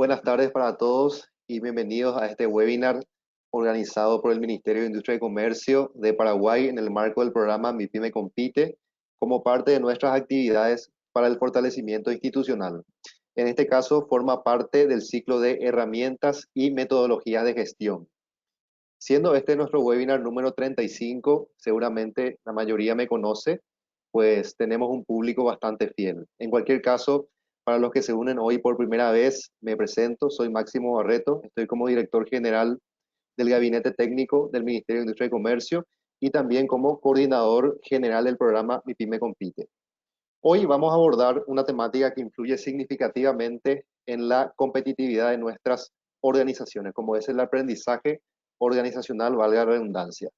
Buenas tardes para todos y bienvenidos a este webinar organizado por el Ministerio de Industria y Comercio de Paraguay en el marco del programa Mi Pyme Compite, como parte de nuestras actividades para el fortalecimiento institucional. En este caso, forma parte del ciclo de herramientas y metodologías de gestión. Siendo este nuestro webinar número 35, seguramente la mayoría me conoce, pues tenemos un público bastante fiel. En cualquier caso, para los que se unen hoy por primera vez, me presento, soy Máximo Barreto, estoy como director general del Gabinete Técnico del Ministerio de Industria y Comercio y también como coordinador general del programa Mi Pyme Compite. Hoy vamos a abordar una temática que influye significativamente en la competitividad de nuestras organizaciones, como es el aprendizaje organizacional, valga la redundancia.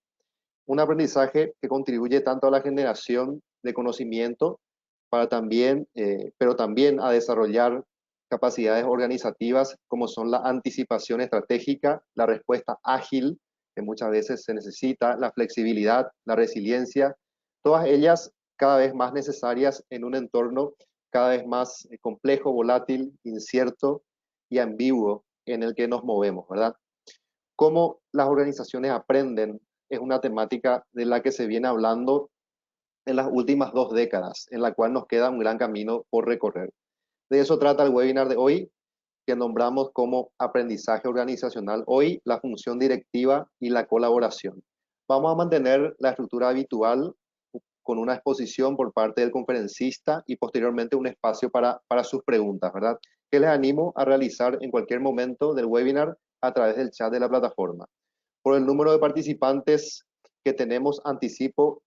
Un aprendizaje que contribuye tanto a la generación de conocimiento, pero también a desarrollar capacidades organizativas como son la anticipación estratégica, la respuesta ágil, que muchas veces se necesita, la flexibilidad, la resiliencia, todas ellas cada vez más necesarias en un entorno cada vez más complejo, volátil, incierto y ambiguo en el que nos movemos, ¿verdad? Cómo las organizaciones aprenden es una temática de la que se viene hablando en las últimas 2 décadas, en la cual nos queda un gran camino por recorrer. De eso trata el webinar de hoy, que nombramos como aprendizaje organizacional. Hoy, la función directiva y la colaboración. Vamos a mantener la estructura habitual con una exposición por parte del conferencista y posteriormente un espacio para sus preguntas, ¿verdad? Que les animo a realizar en cualquier momento del webinar a través del chat de la plataforma. Por el número de participantes que tenemos, anticipo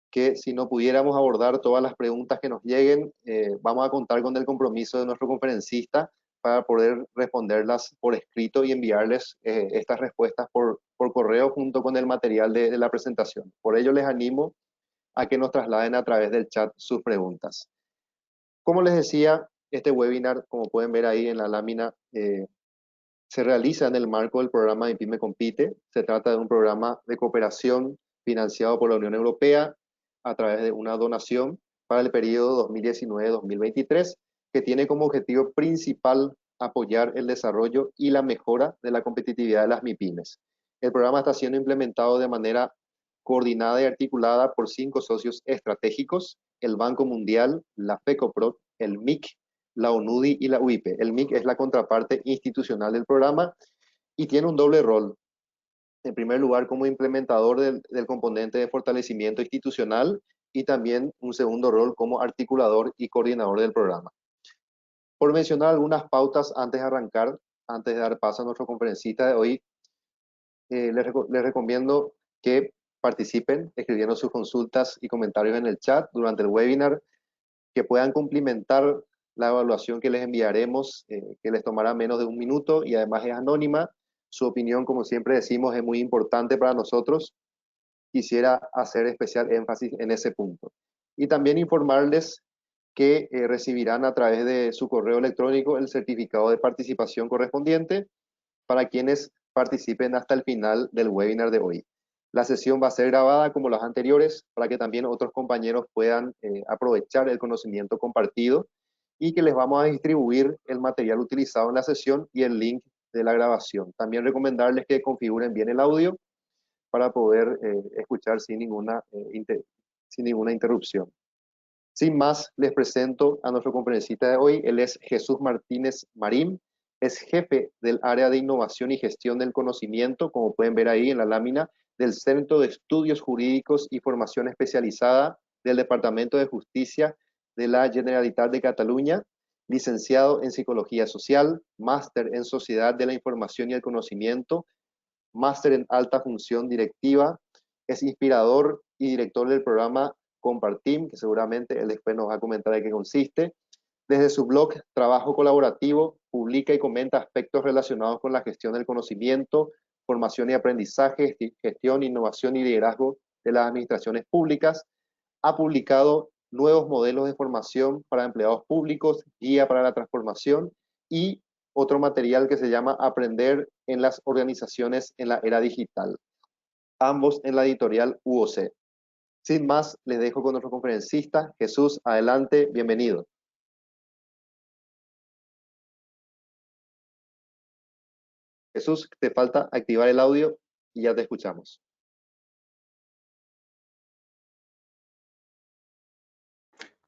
que si no pudiéramos abordar todas las preguntas que nos lleguen, vamos a contar con el compromiso de nuestro conferencista para poder responderlas por escrito y enviarles estas respuestas por correo junto con el material de la presentación. Por ello les animo a que nos trasladen a través del chat sus preguntas. Como les decía, este webinar, como pueden ver ahí en la lámina, se realiza en el marco del programa de Pyme Compite. Se trata de un programa de cooperación financiado por la Unión Europea a través de una donación para el periodo 2019-2023, que tiene como objetivo principal apoyar el desarrollo y la mejora de la competitividad de las MIPYMES. El programa está siendo implementado de manera coordinada y articulada por 5 socios estratégicos: el Banco Mundial, la FECOPROD, el MIC, la ONUDI y la UIPE. El MIC es la contraparte institucional del programa y tiene un doble rol. En primer lugar, como implementador del componente de fortalecimiento institucional y también un segundo rol como articulador y coordinador del programa. Por mencionar algunas pautas antes de arrancar, antes de dar paso a nuestro conferencista de hoy, les recomiendo que participen escribiendo sus consultas y comentarios en el chat durante el webinar, que puedan complementar la evaluación que les enviaremos, que les tomará menos de 1 minuto y además es anónima. Su opinión, como siempre decimos, es muy importante para nosotros. Quisiera hacer especial énfasis en ese punto. Y también informarles que recibirán a través de su correo electrónico el certificado de participación correspondiente para quienes participen hasta el final del webinar de hoy. La sesión va a ser grabada como las anteriores para que también otros compañeros puedan aprovechar el conocimiento compartido, y que les vamos a distribuir el material utilizado en la sesión y el link de la grabación. También recomendarles que configuren bien el audio para poder escuchar sin ninguna interrupción. Sin más, les presento a nuestro conferencista de hoy. Él es Jesús Martínez Marín, es jefe del área de innovación y gestión del conocimiento, como pueden ver ahí en la lámina, del Centro de Estudios Jurídicos y Formación Especializada del Departamento de Justicia de la Generalitat de Cataluña, licenciado en Psicología Social, máster en Sociedad de la Información y el Conocimiento, máster en Alta Función Directiva, es inspirador y director del programa Compartim, que seguramente él después nos va a comentar de qué consiste. Desde su blog Trabajo Colaborativo, publica y comenta aspectos relacionados con la gestión del conocimiento, formación y aprendizaje, gestión, innovación y liderazgo de las administraciones públicas. Ha publicado nuevos modelos de formación para empleados públicos, guía para la transformación y otro material que se llama Aprender en las organizaciones en la era digital, ambos en la editorial UOC. Sin más, les dejo con nuestro conferencista. Jesús, adelante, bienvenido. Jesús, te falta activar el audio y ya te escuchamos.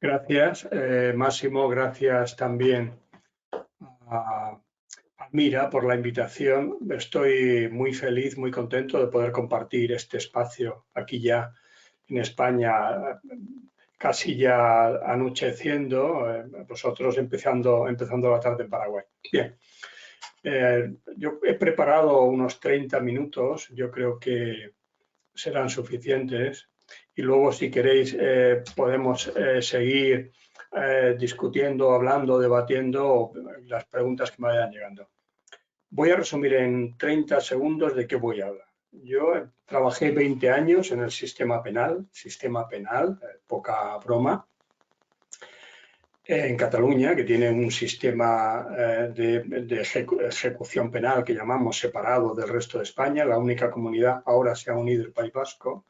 Gracias, Máximo, gracias también a Mira por la invitación. Estoy muy feliz, muy contento de poder compartir este espacio aquí ya en España, casi ya anocheciendo, vosotros empezando la tarde en Paraguay. Bien, yo he preparado unos 30 minutos, yo creo que serán suficientes. Y luego, si queréis, podemos seguir discutiendo, hablando, debatiendo las preguntas que me vayan llegando. Voy a resumir en 30 segundos de qué voy a hablar. Yo trabajé 20 años en el sistema penal, poca broma, en Cataluña, que tiene un sistema de ejecución penal que llamamos separado del resto de España. La única comunidad, ahora se ha unido el País Vasco,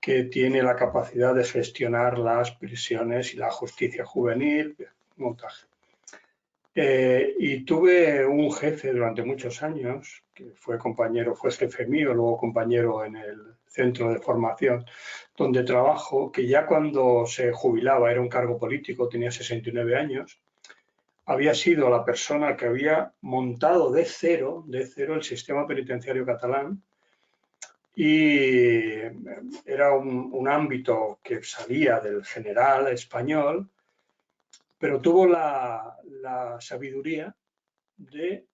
que tiene la capacidad de gestionar las prisiones y la justicia juvenil, montaje. Y tuve un jefe durante muchos años, que fue jefe mío, luego compañero en el centro de formación donde trabajo, que ya cuando se jubilaba, era un cargo político, tenía 69 años, había sido la persona que había montado de cero el sistema penitenciario catalán, y era un ámbito que salía del general español, pero tuvo la sabiduría de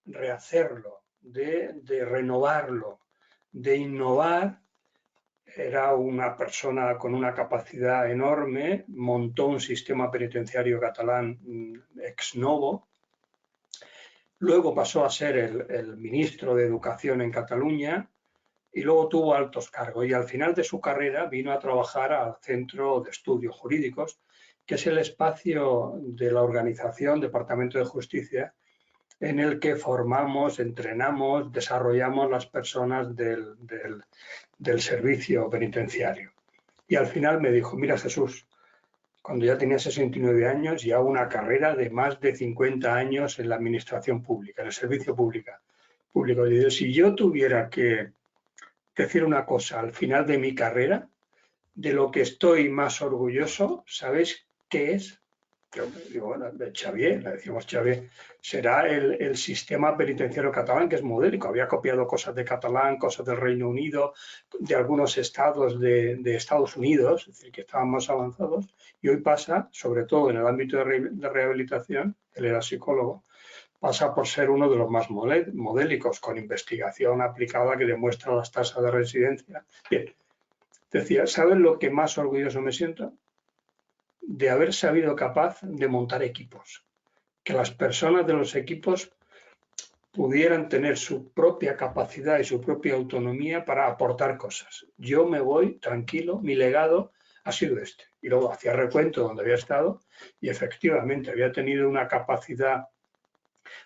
rehacerlo, de renovarlo, de innovar. Era una persona con una capacidad enorme, montó un sistema penitenciario catalán ex novo. Luego pasó a ser el ministro de Educación en Cataluña y luego tuvo altos cargos. Y al final de su carrera vino a trabajar al Centro de Estudios Jurídicos, que es el espacio de la organización Departamento de Justicia, en el que formamos, entrenamos, desarrollamos las personas del servicio penitenciario. Y al final me dijo, mira Jesús, cuando ya tenía 69 años y hago una carrera de más de 50 años en la administración pública, en el servicio público. Y digo, si yo tuviera que decir una cosa al final de mi carrera, de lo que estoy más orgulloso, ¿sabéis qué es? Yo digo, bueno, Xavier, le decimos Xavier, será el sistema penitenciario catalán, que es modélico. Había copiado cosas de catalán, cosas del Reino Unido, de algunos estados de Estados Unidos, es decir, que estaban más avanzados, y hoy pasa, sobre todo en el ámbito de rehabilitación, él era psicólogo, pasa por ser uno de los más modélicos, con investigación aplicada que demuestra las tasas de reincidencia. Bien, decía, ¿sabes lo que más orgulloso me siento? De haber sabido capaz de montar equipos, que las personas de los equipos pudieran tener su propia capacidad y su propia autonomía para aportar cosas. Yo me voy tranquilo, mi legado ha sido este. Y luego hacía recuento donde había estado y efectivamente había tenido una capacidad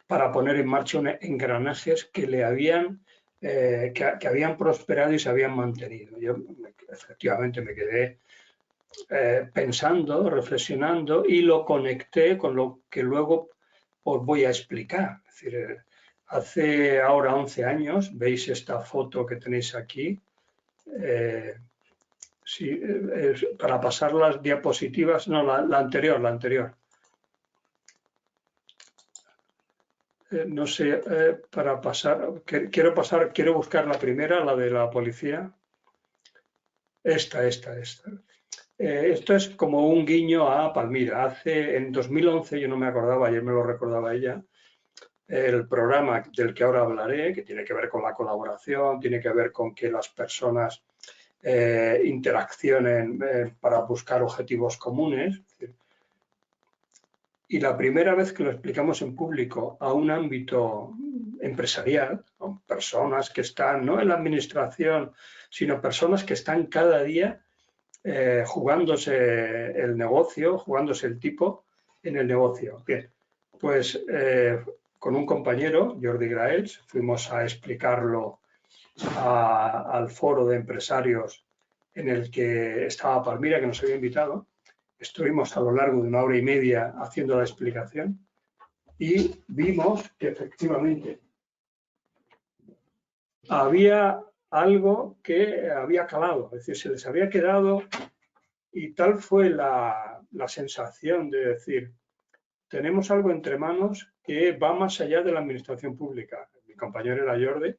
para poner en marcha engranajes que le habían, que habían prosperado y se habían mantenido. Yo efectivamente me quedé pensando, reflexionando, y lo conecté con lo que luego os voy a explicar. Es decir, hace ahora 11 años, veis esta foto que tenéis aquí, sí, para pasar las diapositivas, no, la anterior. No sé, para pasar, quiero buscar la primera, la de la policía. Esta. Esto es como un guiño a Palmira. En 2011, yo no me acordaba, ayer me lo recordaba ella, el programa del que ahora hablaré, que tiene que ver con la colaboración, tiene que ver con que las personas interaccionen para buscar objetivos comunes. Y la primera vez que lo explicamos en público a un ámbito empresarial, con personas que están no en la administración, sino personas que están cada día jugándose el negocio, jugándose el tipo en el negocio. Bien, pues con un compañero, Jordi Graels, fuimos a explicarlo al foro de empresarios en el que estaba Palmira, que nos había invitado. Estuvimos a lo largo de 1 hora y media haciendo la explicación y vimos que efectivamente había algo que había calado, es decir, se les había quedado, y tal fue la sensación de decir, tenemos algo entre manos que va más allá de la administración pública. Mi compañero era Jordi.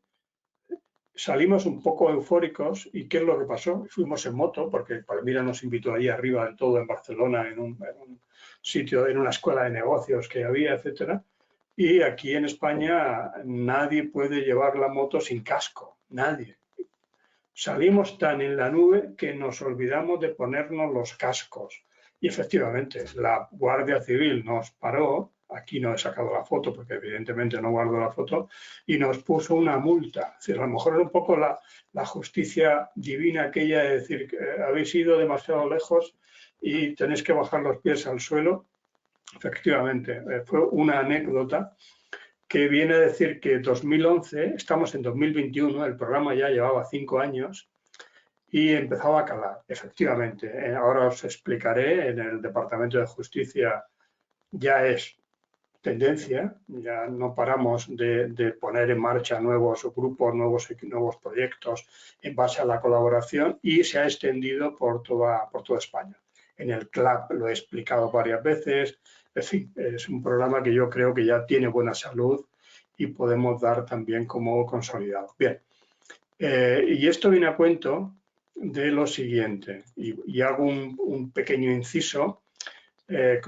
Salimos un poco eufóricos. ¿Y qué es lo que pasó? Fuimos en moto, porque Palmira nos invitó allí arriba del todo en Barcelona, en un sitio, en una escuela de negocios que había, etcétera. Y aquí en España nadie puede llevar la moto sin casco, nadie. Salimos tan en la nube que nos olvidamos de ponernos los cascos. Y efectivamente, la Guardia Civil nos paró, aquí no he sacado la foto porque evidentemente no guardo la foto, y nos puso una multa. Es decir, a lo mejor era un poco la justicia divina aquella de decir que habéis ido demasiado lejos y tenéis que bajar los pies al suelo. Efectivamente, fue una anécdota que viene a decir que 2011, estamos en 2021, el programa ya llevaba 5 años y empezaba a calar, efectivamente. Ahora os explicaré, en el Departamento de Justicia ya es tendencia, ya no paramos de poner en marcha nuevos grupos, nuevos proyectos en base a la colaboración y se ha extendido por toda España. En el CLAP lo he explicado varias veces, en fin, es un programa que yo creo que ya tiene buena salud y podemos dar también como consolidado. Bien, y esto viene a cuento de lo siguiente, y hago un pequeño inciso.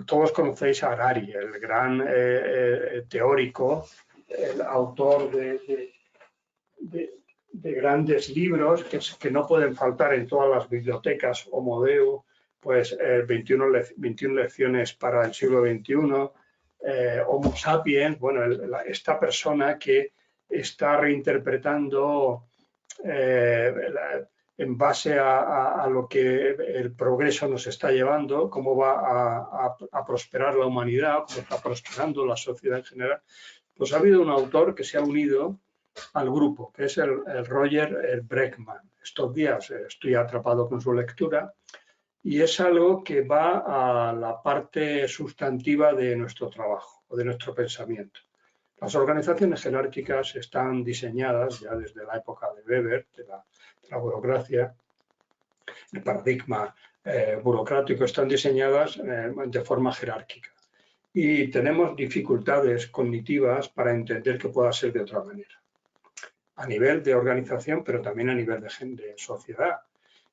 Todos conocéis a Harari, el gran teórico, el autor de grandes libros que no pueden faltar en todas las bibliotecas, Homo Deus, pues 21 lecciones para el siglo XXI, Homo Sapiens, bueno, esta persona que está reinterpretando en base a lo que el progreso nos está llevando, cómo va a prosperar la humanidad, cómo está prosperando la sociedad en general, pues ha habido un autor que se ha unido al grupo, que es el Roger Bregman. Estos días estoy atrapado con su lectura y es algo que va a la parte sustantiva de nuestro trabajo o de nuestro pensamiento. Las organizaciones jerárquicas están diseñadas ya desde la época de Weber, de la burocracia, el paradigma burocrático, están diseñadas de forma jerárquica. Y tenemos dificultades cognitivas para entender que pueda ser de otra manera. A nivel de organización, pero también a nivel de sociedad.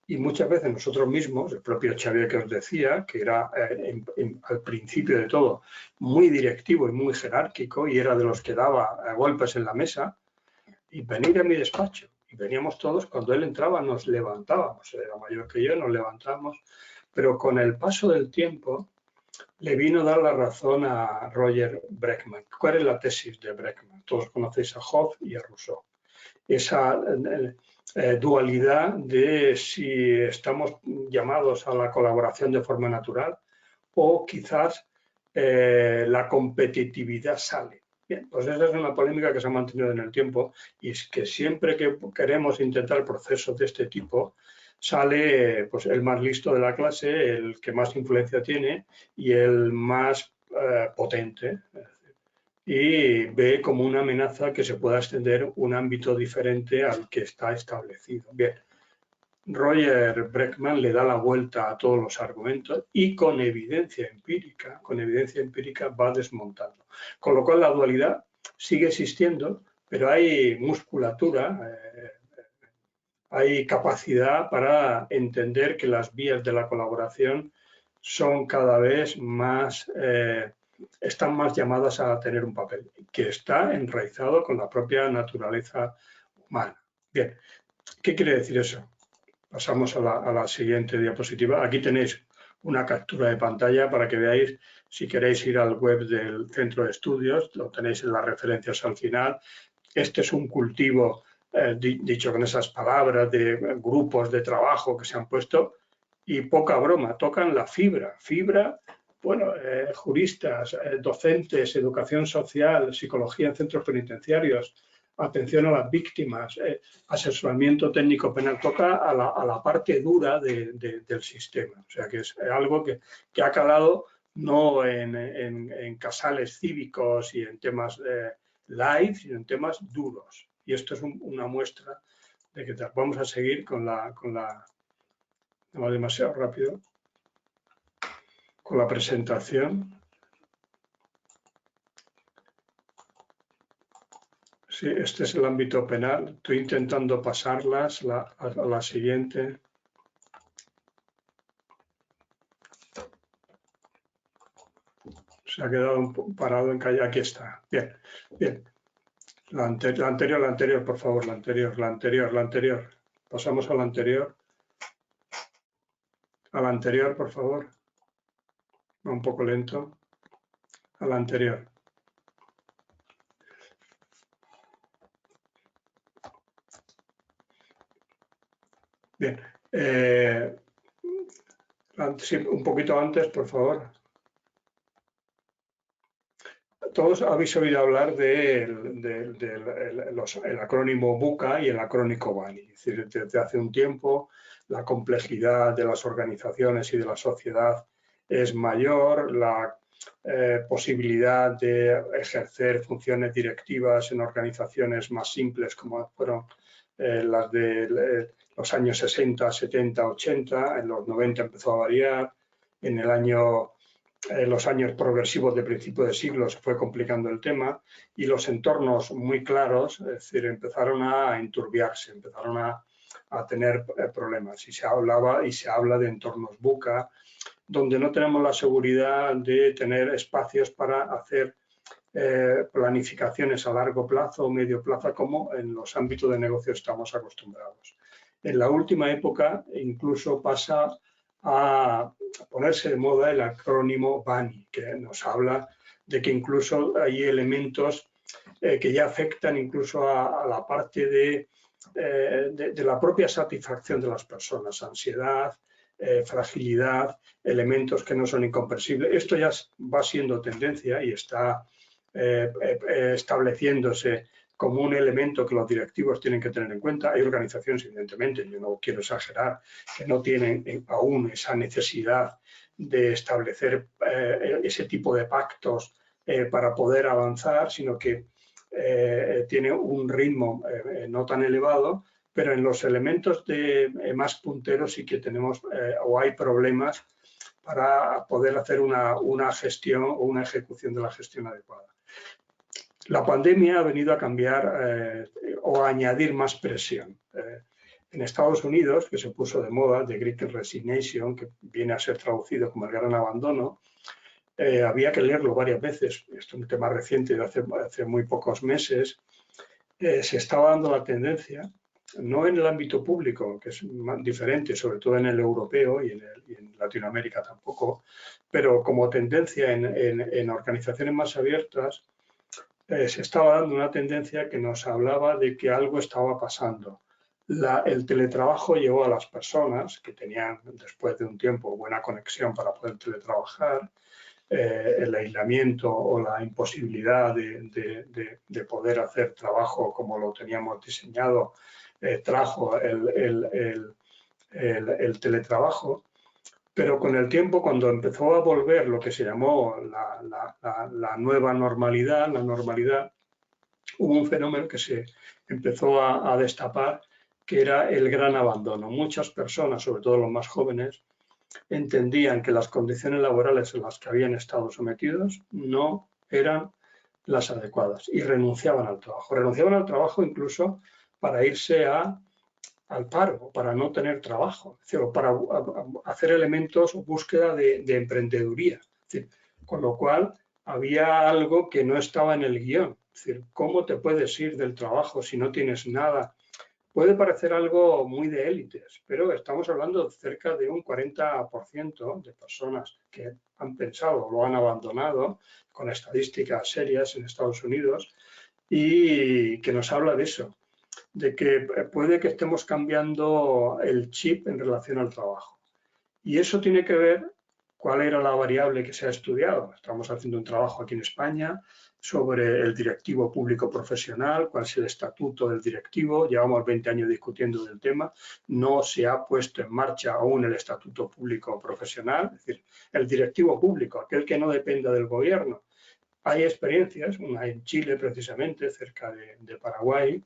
Y muchas veces nosotros mismos, el propio Xavier que os decía, que era al principio de todo muy directivo y muy jerárquico y era de los que daba golpes en la mesa, y venir a mi despacho. Y veníamos todos, cuando él entraba nos levantábamos, era mayor que yo, nos levantábamos, pero con el paso del tiempo le vino a dar la razón a Roger Bregman. ¿Cuál es la tesis de Bregman? Todos conocéis a Hobbes y a Rousseau. Esa dualidad de si estamos llamados a la colaboración de forma natural o quizás la competitividad sale. Bien, pues esa es una polémica que se ha mantenido en el tiempo y es que siempre que queremos intentar procesos de este tipo sale pues, el más listo de la clase, el que más influencia tiene y el más potente, y ve como una amenaza que se pueda extender un ámbito diferente al que está establecido. Bien, Roger Bregman le da la vuelta a todos los argumentos y con evidencia empírica va desmontando. Con lo cual la dualidad sigue existiendo, pero hay musculatura, hay capacidad para entender que las vías de la colaboración son cada vez más, están más llamadas a tener un papel, que está enraizado con la propia naturaleza humana. Bien, ¿qué quiere decir eso? Pasamos a la siguiente diapositiva. Aquí tenéis una captura de pantalla para que veáis, si queréis ir al web del centro de estudios, lo tenéis en las referencias al final. Este es un cultivo, dicho con esas palabras, de grupos de trabajo que se han puesto y poca broma, tocan la fibra. Bueno, juristas, docentes, educación social, psicología en centros penitenciarios, atención a las víctimas, asesoramiento técnico penal, toca a la parte dura del sistema. O sea que es algo que ha calado no en casales cívicos y en temas light, sino en temas duros. Y esto es una muestra de que vamos a seguir con la no va demasiado rápido, con la presentación. Sí, este es el ámbito penal. Estoy intentando pasarlas a la siguiente. Se ha quedado parado en calle. Aquí está. Bien, bien. La anterior, por favor, la anterior. Pasamos a la anterior. A la anterior, por favor. Va un poco lento. A la anterior. Bien. Sí, un poquito antes, por favor. Todos habéis oído hablar del acrónimo BUCA y el acrónimo BANI. Es decir, desde hace un tiempo la complejidad de las organizaciones y de la sociedad es mayor, la posibilidad de ejercer funciones directivas en organizaciones más simples como fueron las de los años 60, 70, 80, en los 90 empezó a variar, en los años progresivos de principio de siglo se fue complicando el tema y los entornos muy claros, es decir, empezaron a enturbiarse, empezaron a tener problemas y se habla de entornos BUCA, donde no tenemos la seguridad de tener espacios para hacer planificaciones a largo plazo o medio plazo como en los ámbitos de negocio estamos acostumbrados. En la última época incluso pasa a ponerse de moda el acrónimo BANI, que nos habla de que incluso hay elementos que ya afectan incluso a la parte de la propia satisfacción de las personas, ansiedad, fragilidad, elementos que no son incomprensibles. Esto ya va siendo tendencia y está estableciéndose como un elemento que los directivos tienen que tener en cuenta. Hay organizaciones, evidentemente, yo no quiero exagerar, que no tienen aún esa necesidad de establecer ese tipo de pactos para poder avanzar, sino que tiene un ritmo no tan elevado, pero en los elementos más punteros sí que tenemos o hay problemas para poder hacer una gestión o una ejecución de la gestión adecuada. La pandemia ha venido a cambiar o a añadir más presión. En Estados Unidos, que se puso de moda, The Great Resignation, que viene a ser traducido como el gran abandono, había que leerlo varias veces. Esto es un tema reciente de hace muy pocos meses. Se estaba dando la tendencia, no en el ámbito público, que es diferente, sobre todo en el europeo y en Latinoamérica tampoco, pero como tendencia en organizaciones más abiertas, se estaba dando una tendencia que nos hablaba de que algo estaba pasando. El teletrabajo llevó a las personas que tenían después de un tiempo buena conexión para poder teletrabajar, el aislamiento o la imposibilidad de poder hacer trabajo como lo teníamos diseñado, trajo el teletrabajo. Pero con el tiempo, cuando empezó a volver lo que se llamó la nueva normalidad, hubo un fenómeno que se empezó a destapar, que era el gran abandono. Muchas personas, sobre todo los más jóvenes, entendían que las condiciones laborales en las que habían estado sometidos no eran las adecuadas y renunciaban al trabajo. Renunciaban al trabajo incluso para irse al paro, para no tener trabajo, es decir, para hacer elementos o búsqueda de emprendeduría. Es decir, con lo cual había algo que no estaba en el guión. Es decir, ¿cómo te puedes ir del trabajo si no tienes nada? Puede parecer algo muy de élites, pero estamos hablando de cerca de un 40% de personas que han pensado o lo han abandonado, con estadísticas serias en Estados Unidos, y que nos habla de eso, de que puede que estemos cambiando el chip en relación al trabajo. Y eso tiene que ver cuál era la variable que se ha estudiado. Estamos haciendo un trabajo aquí en España sobre el directivo público profesional, cuál es el estatuto del directivo. Llevamos 20 años discutiendo del tema. No se ha puesto en marcha aún el estatuto público profesional, es decir, el directivo público, aquel que no dependa del gobierno. hay experiencias, una en Chile precisamente, cerca de Paraguay,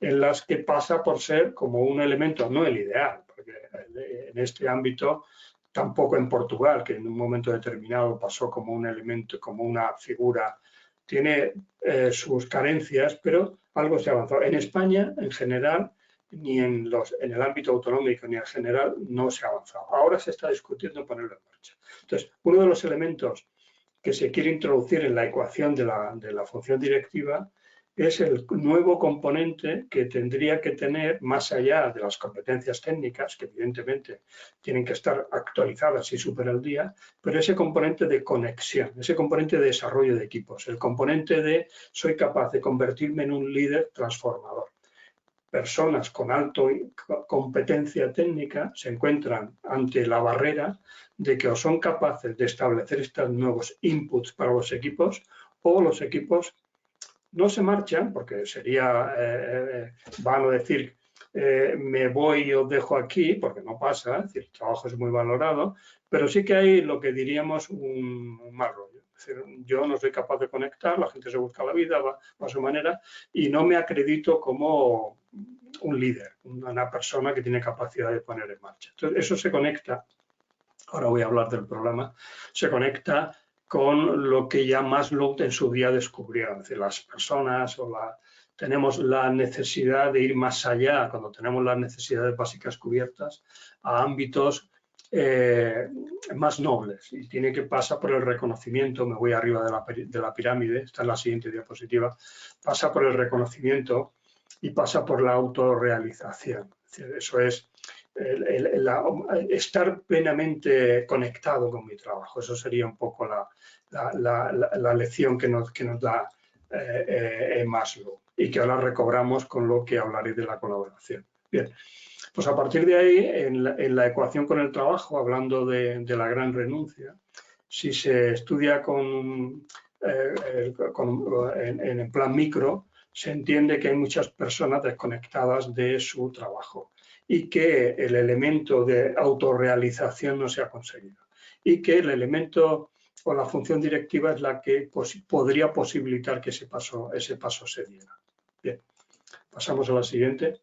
en las que pasa por ser como un elemento, no el ideal, porque en este ámbito tampoco en Portugal, que en un momento determinado pasó como un elemento, como una figura, tiene sus carencias, pero algo se ha avanzado. En España, en general, ni en el ámbito autonómico ni en general, no se ha avanzado. Ahora se está discutiendo ponerlo en marcha. Entonces, uno de los elementos que se quiere introducir en la ecuación de la función directiva es el nuevo componente que tendría que tener, más allá de las competencias técnicas, que evidentemente tienen que estar actualizadas y súper al día, pero ese componente de conexión, ese componente de desarrollo de equipos, el componente de soy capaz de convertirme en un líder transformador. Personas con alta competencia técnica se encuentran ante la barrera de que o son capaces de establecer estos nuevos inputs para los equipos o los equipos no se marchan, porque sería vano decir me voy y os dejo aquí, porque no pasa, es decir, el trabajo es muy valorado, pero sí que hay lo que diríamos un mal rollo. Es decir, yo no soy capaz de conectar, la gente se busca la vida, va a su manera, y no me acredito como un líder, una persona que tiene capacidad de poner en marcha. Entonces, eso se conecta, ahora voy a hablar del programa, se conecta con lo que ya Maslow en su día descubrió. Es decir, las personas tenemos la necesidad de ir más allá, cuando tenemos las necesidades básicas cubiertas, a ámbitos más nobles. Y tiene que pasar por el reconocimiento, me voy arriba de la pirámide, está en la siguiente diapositiva, pasa por el reconocimiento y pasa por la autorrealización. Es decir, eso es estar plenamente conectado con mi trabajo. Eso sería un poco la lección que nos da Maslow y que ahora recobramos con lo que hablaré de la colaboración. Bien, pues a partir de ahí, en la ecuación con el trabajo, hablando de la gran renuncia, si se estudia en plan micro, se entiende que hay muchas personas desconectadas de su trabajo y que el elemento de autorrealización no se ha conseguido y que el elemento o la función directiva es la que podría posibilitar que ese paso se diera. Bien, pasamos a la siguiente.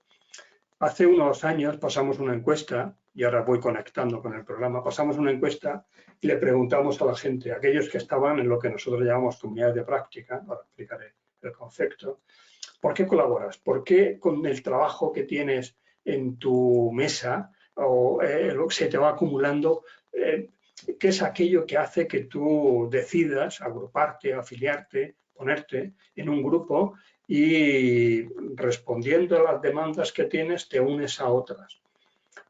Hace unos años pasamos una encuesta, y ahora voy conectando con el programa, pasamos una encuesta y le preguntamos a la gente, a aquellos que estaban en lo que nosotros llamamos comunidades de práctica, ahora explicaré el concepto, ¿por qué colaboras? ¿Por qué con el trabajo que tienes en tu mesa o se te va acumulando? ¿Qué es aquello que hace que tú decidas agruparte, afiliarte, ponerte en un grupo y respondiendo a las demandas que tienes te unes a otras?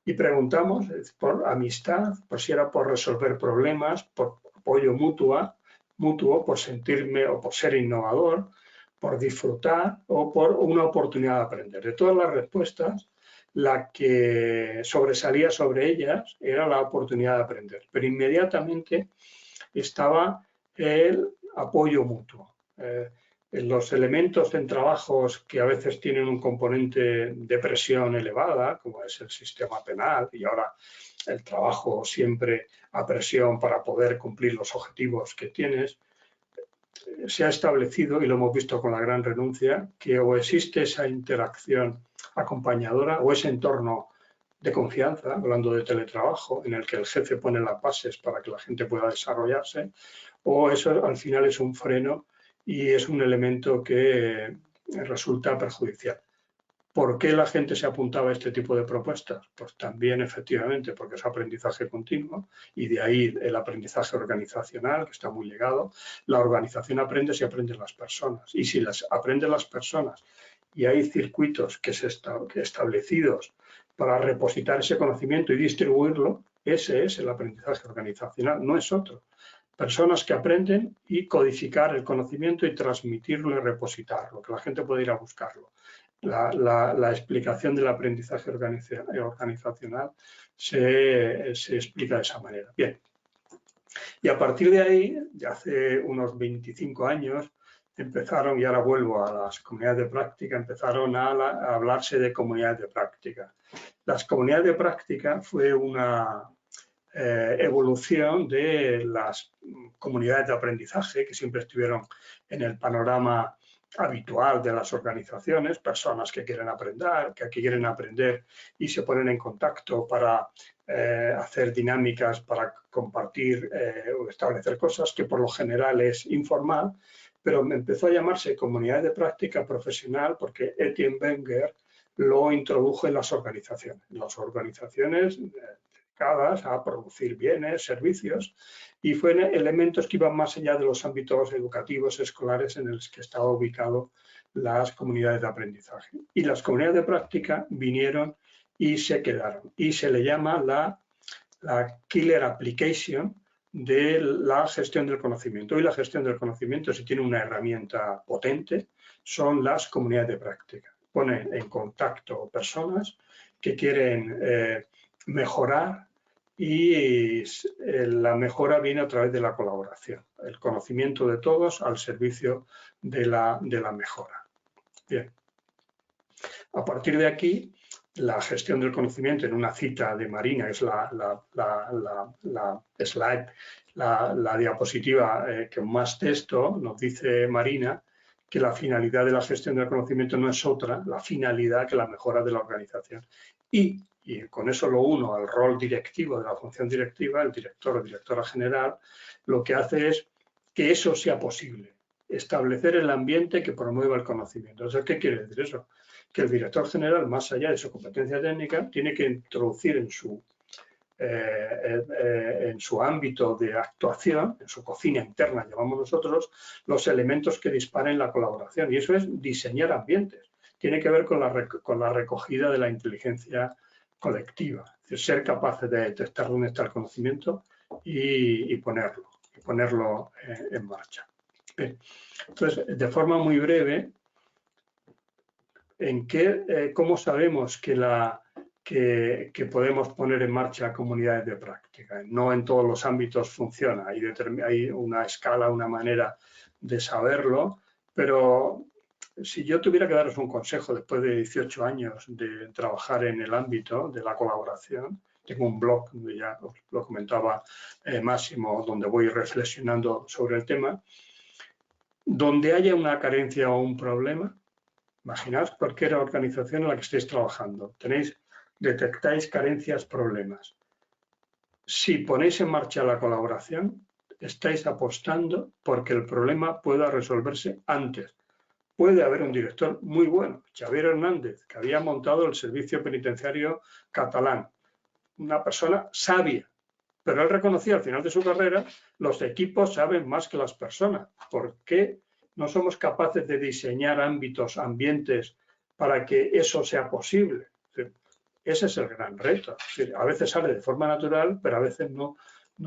Y preguntamos por amistad, por si era por resolver problemas, por apoyo mutuo, por sentirme o por ser innovador, por disfrutar o por una oportunidad de aprender. De todas las respuestas, la que sobresalía sobre ellas era la oportunidad de aprender, pero inmediatamente estaba el apoyo mutuo. Los elementos en trabajos que a veces tienen un componente de presión elevada, como es el sistema penal y ahora el trabajo siempre a presión para poder cumplir los objetivos que tienes, se ha establecido, y lo hemos visto con la gran renuncia, que o existe esa interacción acompañadora o ese entorno de confianza, hablando de teletrabajo, en el que el jefe pone las bases para que la gente pueda desarrollarse, o eso al final es un freno y es un elemento que resulta perjudicial. ¿Por qué la gente se apuntaba a este tipo de propuestas? Pues también efectivamente porque es aprendizaje continuo y de ahí el aprendizaje organizacional que está muy ligado. La organización aprende si aprenden las personas y si las aprenden las personas y hay circuitos que establecidos para repositar ese conocimiento y distribuirlo, ese es el aprendizaje organizacional, no es otro. Personas que aprenden y codificar el conocimiento y transmitirlo y repositarlo, que la gente pueda ir a buscarlo. La explicación del aprendizaje organizacional se explica de esa manera. Bien. Y a partir de ahí, de hace unos 25 años, empezaron, y ahora vuelvo a las comunidades de práctica, empezaron a hablarse de comunidades de práctica. Las comunidades de práctica fue una evolución de las comunidades de aprendizaje que siempre estuvieron en el panorama habitual de las organizaciones, personas que quieren aprender y se ponen en contacto para hacer dinámicas, para compartir o establecer cosas que por lo general es informal, pero me empezó a llamarse comunidad de práctica profesional porque Etienne Wenger lo introdujo en las organizaciones. Las organizaciones dedicadas a producir bienes, servicios, y fueron elementos que iban más allá de los ámbitos educativos, escolares en los que estaban ubicadas las comunidades de aprendizaje. Y las comunidades de práctica vinieron y se quedaron. Y se le llama la killer application de la gestión del conocimiento. Y la gestión del conocimiento, si tiene una herramienta potente, son las comunidades de práctica. Pone en contacto personas que quieren mejorar, y la mejora viene a través de la colaboración, el conocimiento de todos al servicio de la mejora. Bien. A partir de aquí, la gestión del conocimiento, en una cita de Marina, es la slide, la diapositiva con más texto, nos dice Marina que la finalidad de la gestión del conocimiento no es otra, la finalidad que la mejora de la organización. Y con eso lo uno al rol directivo de la función directiva, el director o directora general, lo que hace es que eso sea posible, establecer el ambiente que promueva el conocimiento. Entonces, ¿qué quiere decir eso? Que el director general, más allá de su competencia técnica, tiene que introducir en su ámbito de actuación, en su cocina interna, llamamos nosotros, los elementos que disparen la colaboración. Y eso es diseñar ambientes. Tiene que ver con la recogida de la inteligencia colectiva, es decir, ser capaces de detectar dónde está el conocimiento y ponerlo en marcha. Bien. Entonces, de forma muy breve, ¿cómo sabemos que podemos poner en marcha comunidades de práctica? No en todos los ámbitos funciona, hay una escala, una manera de saberlo, pero si yo tuviera que daros un consejo después de 18 años de trabajar en el ámbito de la colaboración, tengo un blog, donde ya os lo comentaba Máximo, donde voy reflexionando sobre el tema, donde haya una carencia o un problema, imaginaos cualquier organización en la que estéis trabajando, detectáis carencias, problemas. Si ponéis en marcha la colaboración, estáis apostando porque el problema pueda resolverse antes. Puede haber un director muy bueno, Xavier Hernández, que había montado el servicio penitenciario catalán, una persona sabia, pero él reconocía al final de su carrera, los equipos saben más que las personas. ¿Por qué no somos capaces de diseñar ambientes para que eso sea posible? Ese es el gran reto. A veces sale de forma natural, pero a veces no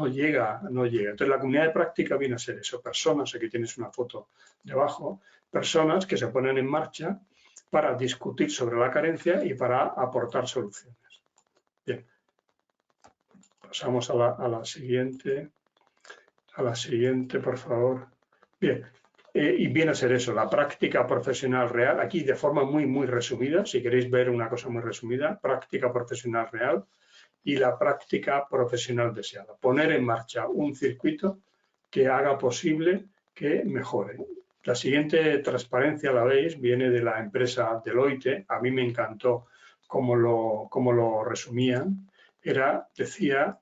llega. Entonces, la comunidad de práctica viene a ser eso, personas, aquí tienes una foto debajo, personas que se ponen en marcha para discutir sobre la carencia y para aportar soluciones. Bien. Pasamos a la siguiente, por favor. Bien, y viene a ser eso, la práctica profesional real, aquí de forma muy resumida, si queréis ver una cosa muy resumida, práctica profesional real y la práctica profesional deseada. Poner en marcha un circuito que haga posible que mejore. La siguiente transparencia, la veis, viene de la empresa Deloitte. A mí me encantó cómo lo resumían. Decía,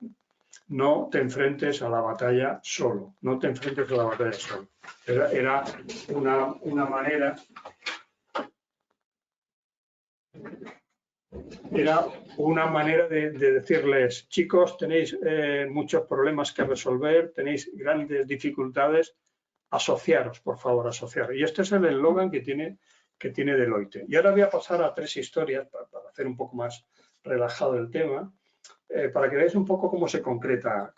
no te enfrentes a la batalla solo, no te enfrentes a la batalla solo. Era una manera... Era una manera de decirles, chicos, tenéis muchos problemas que resolver, tenéis grandes dificultades, asociaros, por favor, asociaros. Y este es el eslogan que tiene Deloitte. Y ahora voy a pasar a 3 historias para hacer un poco más relajado el tema, para que veáis un poco cómo se concreta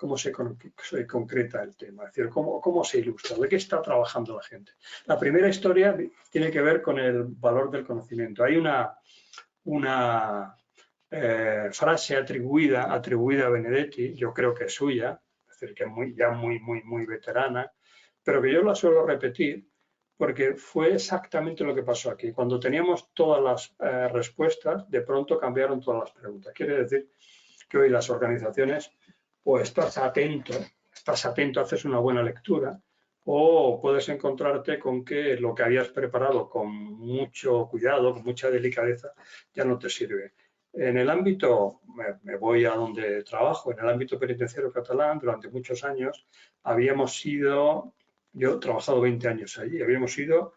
el tema, es decir, cómo se ilustra, de qué está trabajando la gente. La primera historia tiene que ver con el valor del conocimiento. Hay una frase atribuida a Benedetti, yo creo que es suya, es decir, que es ya muy veterana, pero que yo la suelo repetir porque fue exactamente lo que pasó aquí. Cuando teníamos todas las respuestas, de pronto cambiaron todas las preguntas. Quiere decir que hoy las organizaciones, o estás atento estás atento, haces una buena lectura, o puedes encontrarte con que lo que habías preparado con mucho cuidado, con mucha delicadeza, ya no te sirve. En el ámbito, me voy a donde trabajo, en el ámbito penitenciario catalán, durante muchos años habíamos sido, yo he trabajado 20 años allí, habíamos sido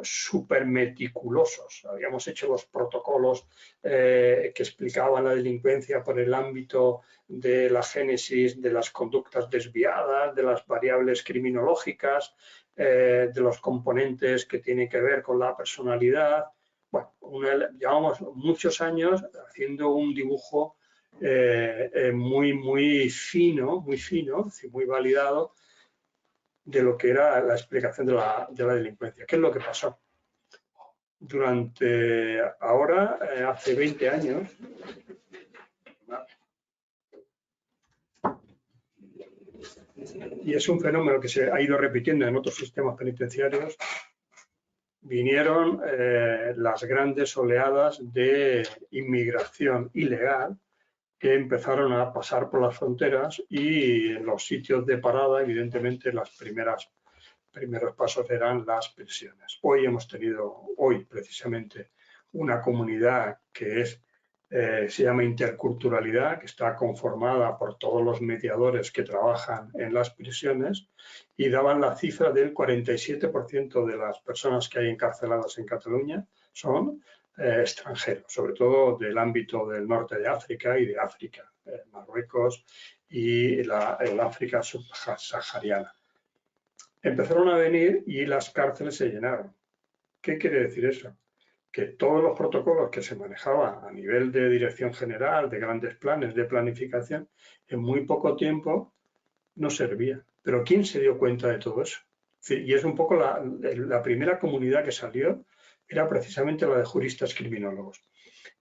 súper meticulosos. Habíamos hecho los protocolos que explicaban la delincuencia por el ámbito de la génesis de las conductas desviadas, de las variables criminológicas, de los componentes que tienen que ver con la personalidad. Bueno, llevamos muchos años haciendo un dibujo muy fino, muy validado de lo que era la explicación de la delincuencia. ¿Qué es lo que pasó? Hace 20 años, y es un fenómeno que se ha ido repitiendo en otros sistemas penitenciarios, vinieron las grandes oleadas de inmigración ilegal que empezaron a pasar por las fronteras, y en los sitios de parada, evidentemente, los primeros pasos eran las prisiones. Hoy precisamente, una comunidad que se llama interculturalidad, que está conformada por todos los mediadores que trabajan en las prisiones, y daban la cifra del 47% de las personas que hay encarceladas en Cataluña son extranjeros, sobre todo del ámbito del norte de África y de África, Marruecos y el África subsahariana. Empezaron a venir y las cárceles se llenaron. ¿Qué quiere decir eso? Que todos los protocolos que se manejaban a nivel de dirección general, de grandes planes de planificación, en muy poco tiempo no servían. Pero ¿quién se dio cuenta de todo eso? Y es un poco la primera comunidad que salió, era precisamente la de juristas criminólogos.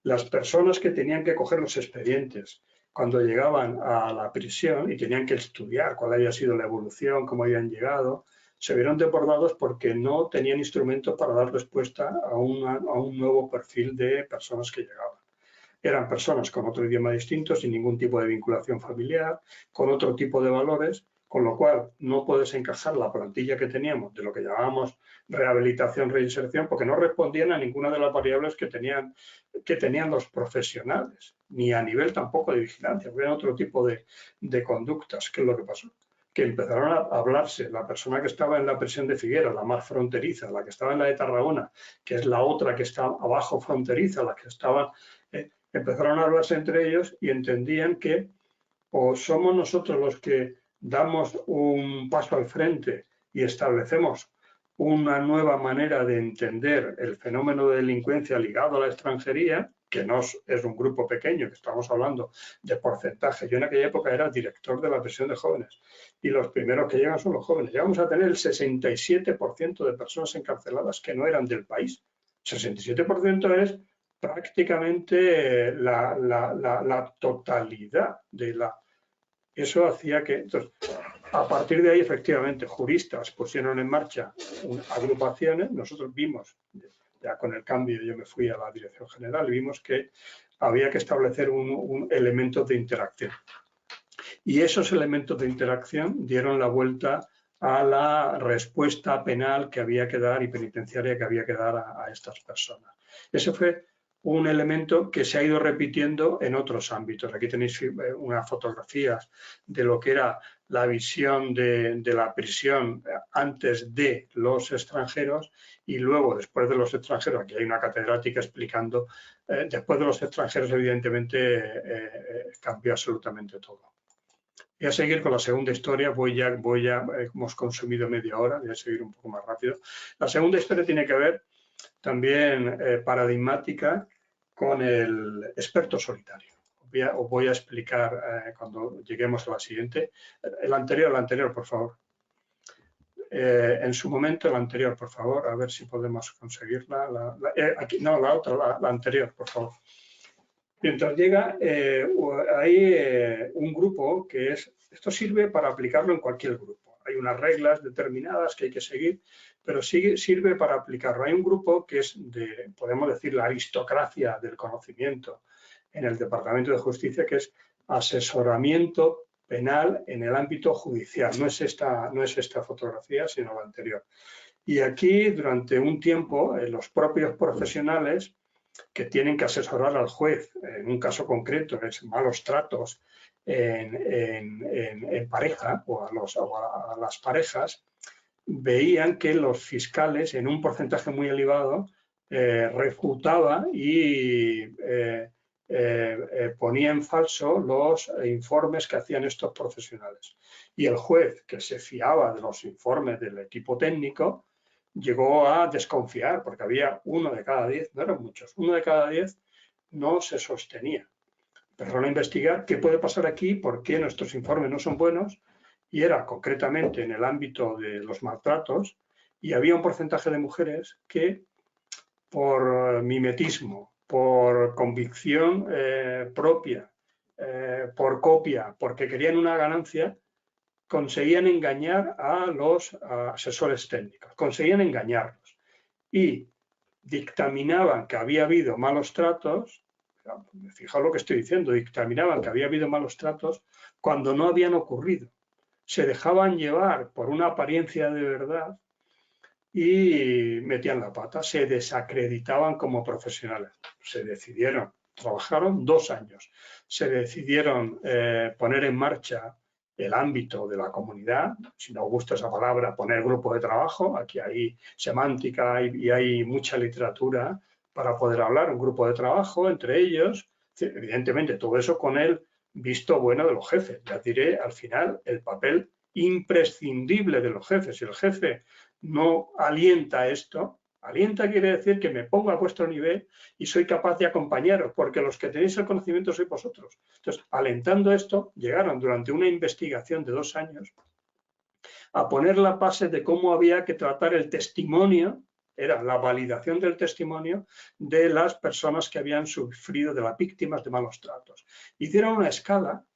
Las personas que tenían que coger los expedientes cuando llegaban a la prisión y tenían que estudiar cuál había sido la evolución, cómo habían llegado, se vieron desbordados porque no tenían instrumentos para dar respuesta a un nuevo perfil de personas que llegaban. Eran personas con otro idioma distinto, sin ningún tipo de vinculación familiar, con otro tipo de valores, con lo cual no puedes encajar la plantilla que teníamos de lo que llamábamos rehabilitación, reinserción, porque no respondían a ninguna de las variables que tenían los profesionales, ni a nivel tampoco de vigilancia, había otro tipo de conductas. ¿Qué es lo que pasó? Que empezaron a hablarse, la persona que estaba en la prisión de Figueras, la más fronteriza, la que estaba en la de Tarragona, que es la otra que está abajo fronteriza, la que estaba, empezaron a hablarse entre ellos y entendían que o somos nosotros los que damos un paso al frente y establecemos una nueva manera de entender el fenómeno de delincuencia ligado a la extranjería, que no es un grupo pequeño, que estamos hablando de porcentaje. Yo en aquella época era director de la prisión de jóvenes y los primeros que llegan son los jóvenes. Llegamos a tener el 67% de personas encarceladas que no eran del país. 67% es prácticamente la totalidad de la... Eso hacía que... Entonces, a partir de ahí, efectivamente, juristas pusieron en marcha agrupaciones. Nosotros vimos, ya con el cambio, yo me fui a la dirección general, y vimos que había que establecer un elemento de interacción. Y esos elementos de interacción dieron la vuelta a la respuesta penal que había que dar y penitenciaria que había que dar a estas personas. Ese fue un elemento que se ha ido repitiendo en otros ámbitos. Aquí tenéis unas fotografías de lo que era la visión de la prisión antes de los extranjeros y luego, después de los extranjeros. Aquí hay una catedrática explicando, después de los extranjeros, evidentemente, cambió absolutamente todo. Voy a seguir con la segunda historia, hemos consumido media hora, voy a seguir un poco más rápido. La segunda historia tiene que ver también paradigmática con el experto solitario. Os voy a explicar cuando lleguemos a la siguiente. El anterior, por favor. En su momento, el anterior, por favor, a ver si podemos conseguirla. La anterior, por favor. Mientras llega, hay un grupo que es, esto sirve para aplicarlo en cualquier grupo. Hay unas reglas determinadas que hay que seguir, pero sirve para aplicarlo. Hay un grupo que es podemos decir, la aristocracia del conocimiento en el Departamento de Justicia, que es asesoramiento penal en el ámbito judicial. No es esta fotografía, sino la anterior. Y aquí, durante un tiempo, los propios profesionales que tienen que asesorar al juez, en un caso concreto, es malos tratos en pareja o a las parejas, veían que los fiscales, en un porcentaje muy elevado, refutaba y ponía en falso los informes que hacían estos profesionales. Y el juez, que se fiaba de los informes del equipo técnico, llegó a desconfiar, porque había 1 de cada 10, no eran muchos, 1 de cada 10 no se sostenía. Empezaron a investigar qué puede pasar aquí, por qué nuestros informes no son buenos, y era concretamente en el ámbito de los maltratos, y había un porcentaje de mujeres que por mimetismo, por convicción propia, por copia, porque querían una ganancia, conseguían engañar a los asesores técnicos, conseguían engañarlos y dictaminaban que había habido malos tratos. Fijaos lo que estoy diciendo, dictaminaban que había habido malos tratos cuando no habían ocurrido. Se dejaban llevar por una apariencia de verdad y metían la pata, se desacreditaban como profesionales. Se decidieron, trabajaron 2 años, se decidieron poner en marcha el ámbito de la comunidad, si no os gusta esa palabra, poner grupo de trabajo, aquí hay semántica y hay mucha literatura para poder hablar, un grupo de trabajo entre ellos, evidentemente todo eso con el visto bueno de los jefes. Ya diré al final el papel imprescindible de los jefes. Si el jefe no alienta esto, alienta quiere decir que me pongo a vuestro nivel y soy capaz de acompañaros, porque los que tenéis el conocimiento sois vosotros. Entonces, alentando esto, llegaron durante una investigación de 2 años a poner la base de cómo había que tratar el testimonio, era la validación del testimonio de las personas que habían sufrido, de las víctimas de malos tratos. Hicieron una escala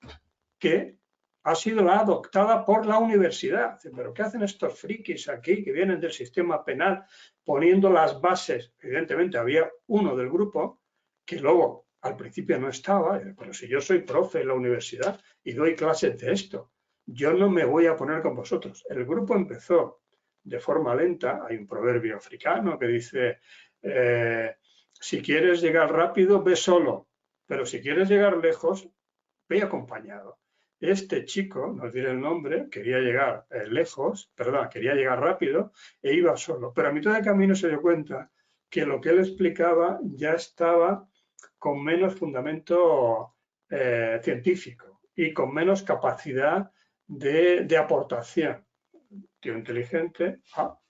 que ha sido la adoptada por la universidad. ¿Pero qué hacen estos frikis aquí que vienen del sistema penal poniendo las bases? Evidentemente había uno del grupo que luego al principio no estaba, pero si yo soy profe en la universidad y doy clases de esto, yo no me voy a poner con vosotros. El grupo empezó de forma lenta. Hay un proverbio africano que dice, si quieres llegar rápido, ve solo, pero si quieres llegar lejos, ve acompañado. Este chico, no diré el nombre, quería llegar quería llegar rápido e iba solo. Pero a mitad de camino se dio cuenta que lo que él explicaba ya estaba con menos fundamento científico y con menos capacidad de aportación. Tío inteligente,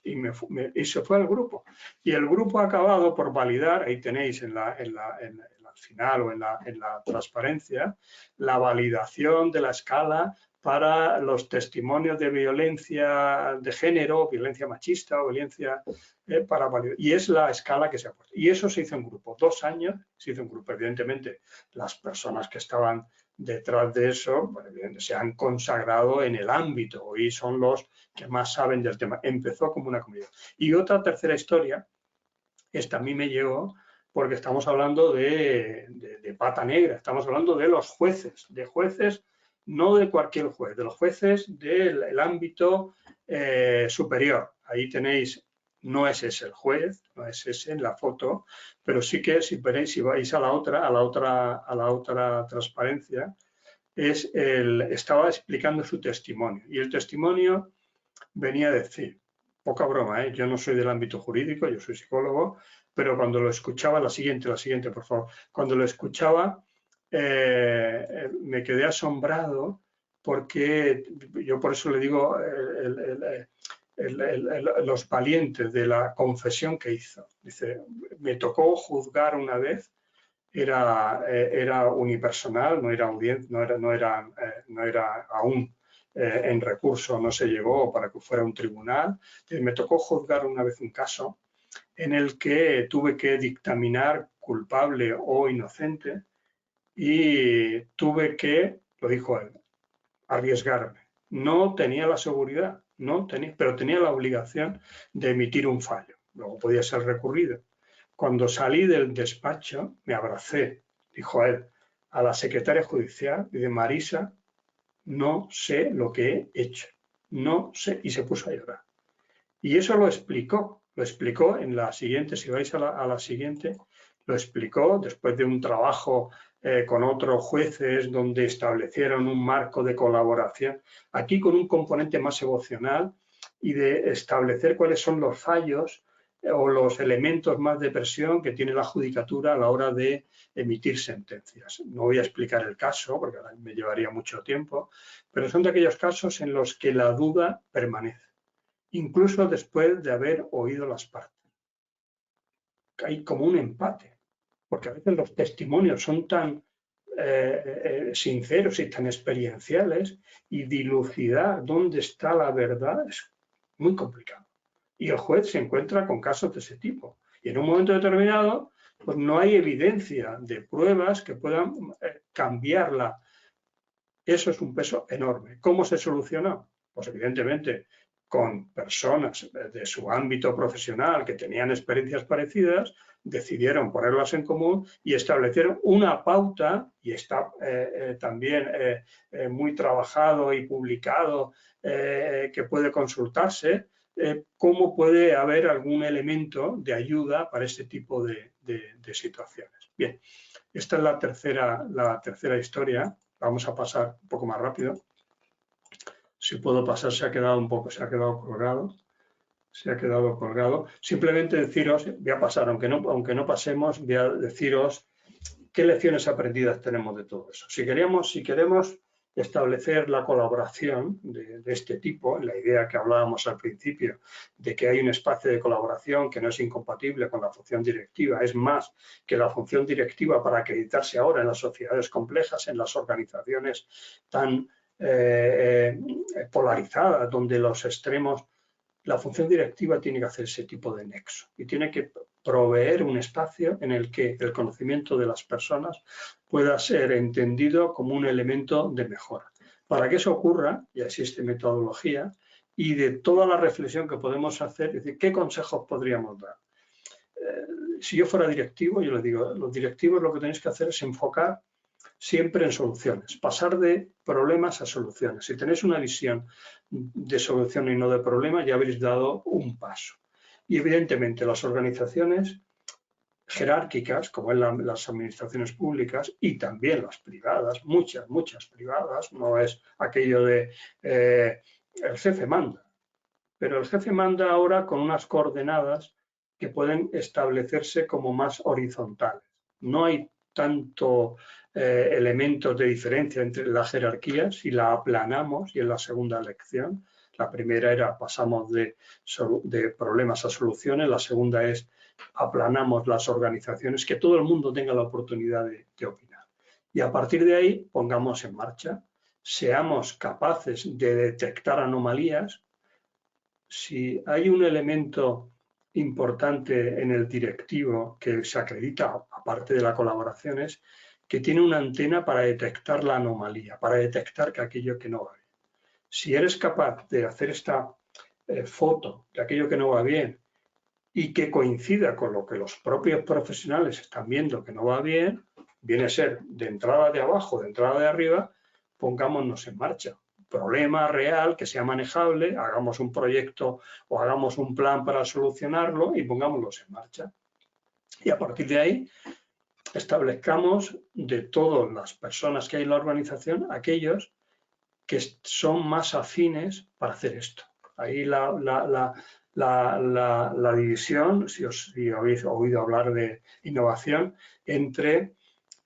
y se fue al grupo. Y el grupo ha acabado por validar, ahí tenéis al final o en la transparencia, la validación de la escala para los testimonios de violencia de género, violencia machista o violencia para validar. Y es la escala que se ha puesto. Y eso se hizo en grupo. 2 años se hizo en grupo. Evidentemente, las personas que estaban detrás de eso, bueno, se han consagrado en el ámbito y son los que más saben del tema. Empezó como una comunidad. Y otra tercera historia, esta a mí me llegó porque estamos hablando de pata negra, estamos hablando de los jueces, no de cualquier juez, de los jueces del ámbito superior. Ahí tenéis, no es ese el juez, no es ese en la foto, pero sí que si veréis, si vais a la otra transparencia, estaba explicando su testimonio. Y el testimonio venía a decir, poca broma, yo no soy del ámbito jurídico, yo soy psicólogo, pero cuando lo escuchaba, la siguiente, por favor, cuando lo escuchaba me quedé asombrado porque yo por eso le digo los valientes de la confesión que hizo. Dice, me tocó juzgar una vez, era unipersonal, no era aún en recurso, no se llegó para que fuera un tribunal. Me tocó juzgar una vez un caso en el que tuve que dictaminar culpable o inocente y tuve que, lo dijo él, arriesgarme. No tenía la seguridad, pero tenía la obligación de emitir un fallo. Luego podía ser recurrido. Cuando salí del despacho, me abracé, dijo él, a la secretaria judicial y de Marisa, no sé lo que he hecho, no sé, y se puso a llorar. Y eso lo explicó en la siguiente, si vais a la siguiente, lo explicó después de un trabajo con otros jueces donde establecieron un marco de colaboración, aquí con un componente más emocional y de establecer cuáles son los fallos o los elementos más de presión que tiene la judicatura a la hora de emitir sentencias. No voy a explicar el caso porque me llevaría mucho tiempo, pero son de aquellos casos en los que la duda permanece, incluso después de haber oído las partes. Hay como un empate, porque a veces los testimonios son tan sinceros y tan experienciales, y dilucidar dónde está la verdad es muy complicado. Y el juez se encuentra con casos de ese tipo. Y en un momento determinado, pues no hay evidencia de pruebas que puedan cambiarla. Eso es un peso enorme. ¿Cómo se solucionó? Pues evidentemente con personas de su ámbito profesional que tenían experiencias parecidas, decidieron ponerlas en común y establecieron una pauta, y está también muy trabajado y publicado, que puede consultarse, cómo puede haber algún elemento de ayuda para este tipo de situaciones. Bien, esta es la tercera historia. Vamos a pasar un poco más rápido. Si puedo pasar, se ha quedado colgado. Se ha quedado colgado. Simplemente deciros, voy a pasar, aunque no pasemos, voy a deciros qué lecciones aprendidas tenemos de todo eso. Si queremos establecer la colaboración de este tipo, la idea que hablábamos al principio, de que hay un espacio de colaboración que no es incompatible con la función directiva, es más que la función directiva para acreditarse ahora en las sociedades complejas, en las organizaciones tan polarizadas, donde los extremos, la función directiva tiene que hacer ese tipo de nexo y tiene que proveer un espacio en el que el conocimiento de las personas pueda ser entendido como un elemento de mejora. Para que eso ocurra, ya existe metodología, y de toda la reflexión que podemos hacer, es decir, ¿qué consejos podríamos dar? Si yo fuera directivo, yo le digo, los directivos lo que tenéis que hacer es enfocar siempre en soluciones, pasar de problemas a soluciones. Si tenéis una visión de solución y no de problema, ya habréis dado un paso. Y evidentemente las organizaciones jerárquicas, como en las administraciones públicas y también las privadas, muchas privadas, no es aquello de el jefe manda, pero el jefe manda ahora con unas coordenadas que pueden establecerse como más horizontales. No hay tanto elementos de diferencia entre la jerarquía si la aplanamos, y en la segunda lección, la primera era pasamos de problemas a soluciones, la segunda es aplanamos las organizaciones, que todo el mundo tenga la oportunidad de opinar. Y a partir de ahí pongamos en marcha, seamos capaces de detectar anomalías. Si hay un elemento importante en el directivo que se acredita, aparte de la colaboración, es que tiene una antena para detectar la anomalía, para detectar que aquello que no va bien. Si eres capaz de hacer esta foto de aquello que no va bien y que coincida con lo que los propios profesionales están viendo que no va bien, viene a ser de entrada de abajo, de entrada de arriba, pongámonos en marcha. Problema real, que sea manejable, hagamos un proyecto o hagamos un plan para solucionarlo y pongámoslos en marcha. Y a partir de ahí establezcamos de todas las personas que hay en la organización aquellos que son más afines para hacer esto. Ahí la división, si habéis oído hablar de innovación, entre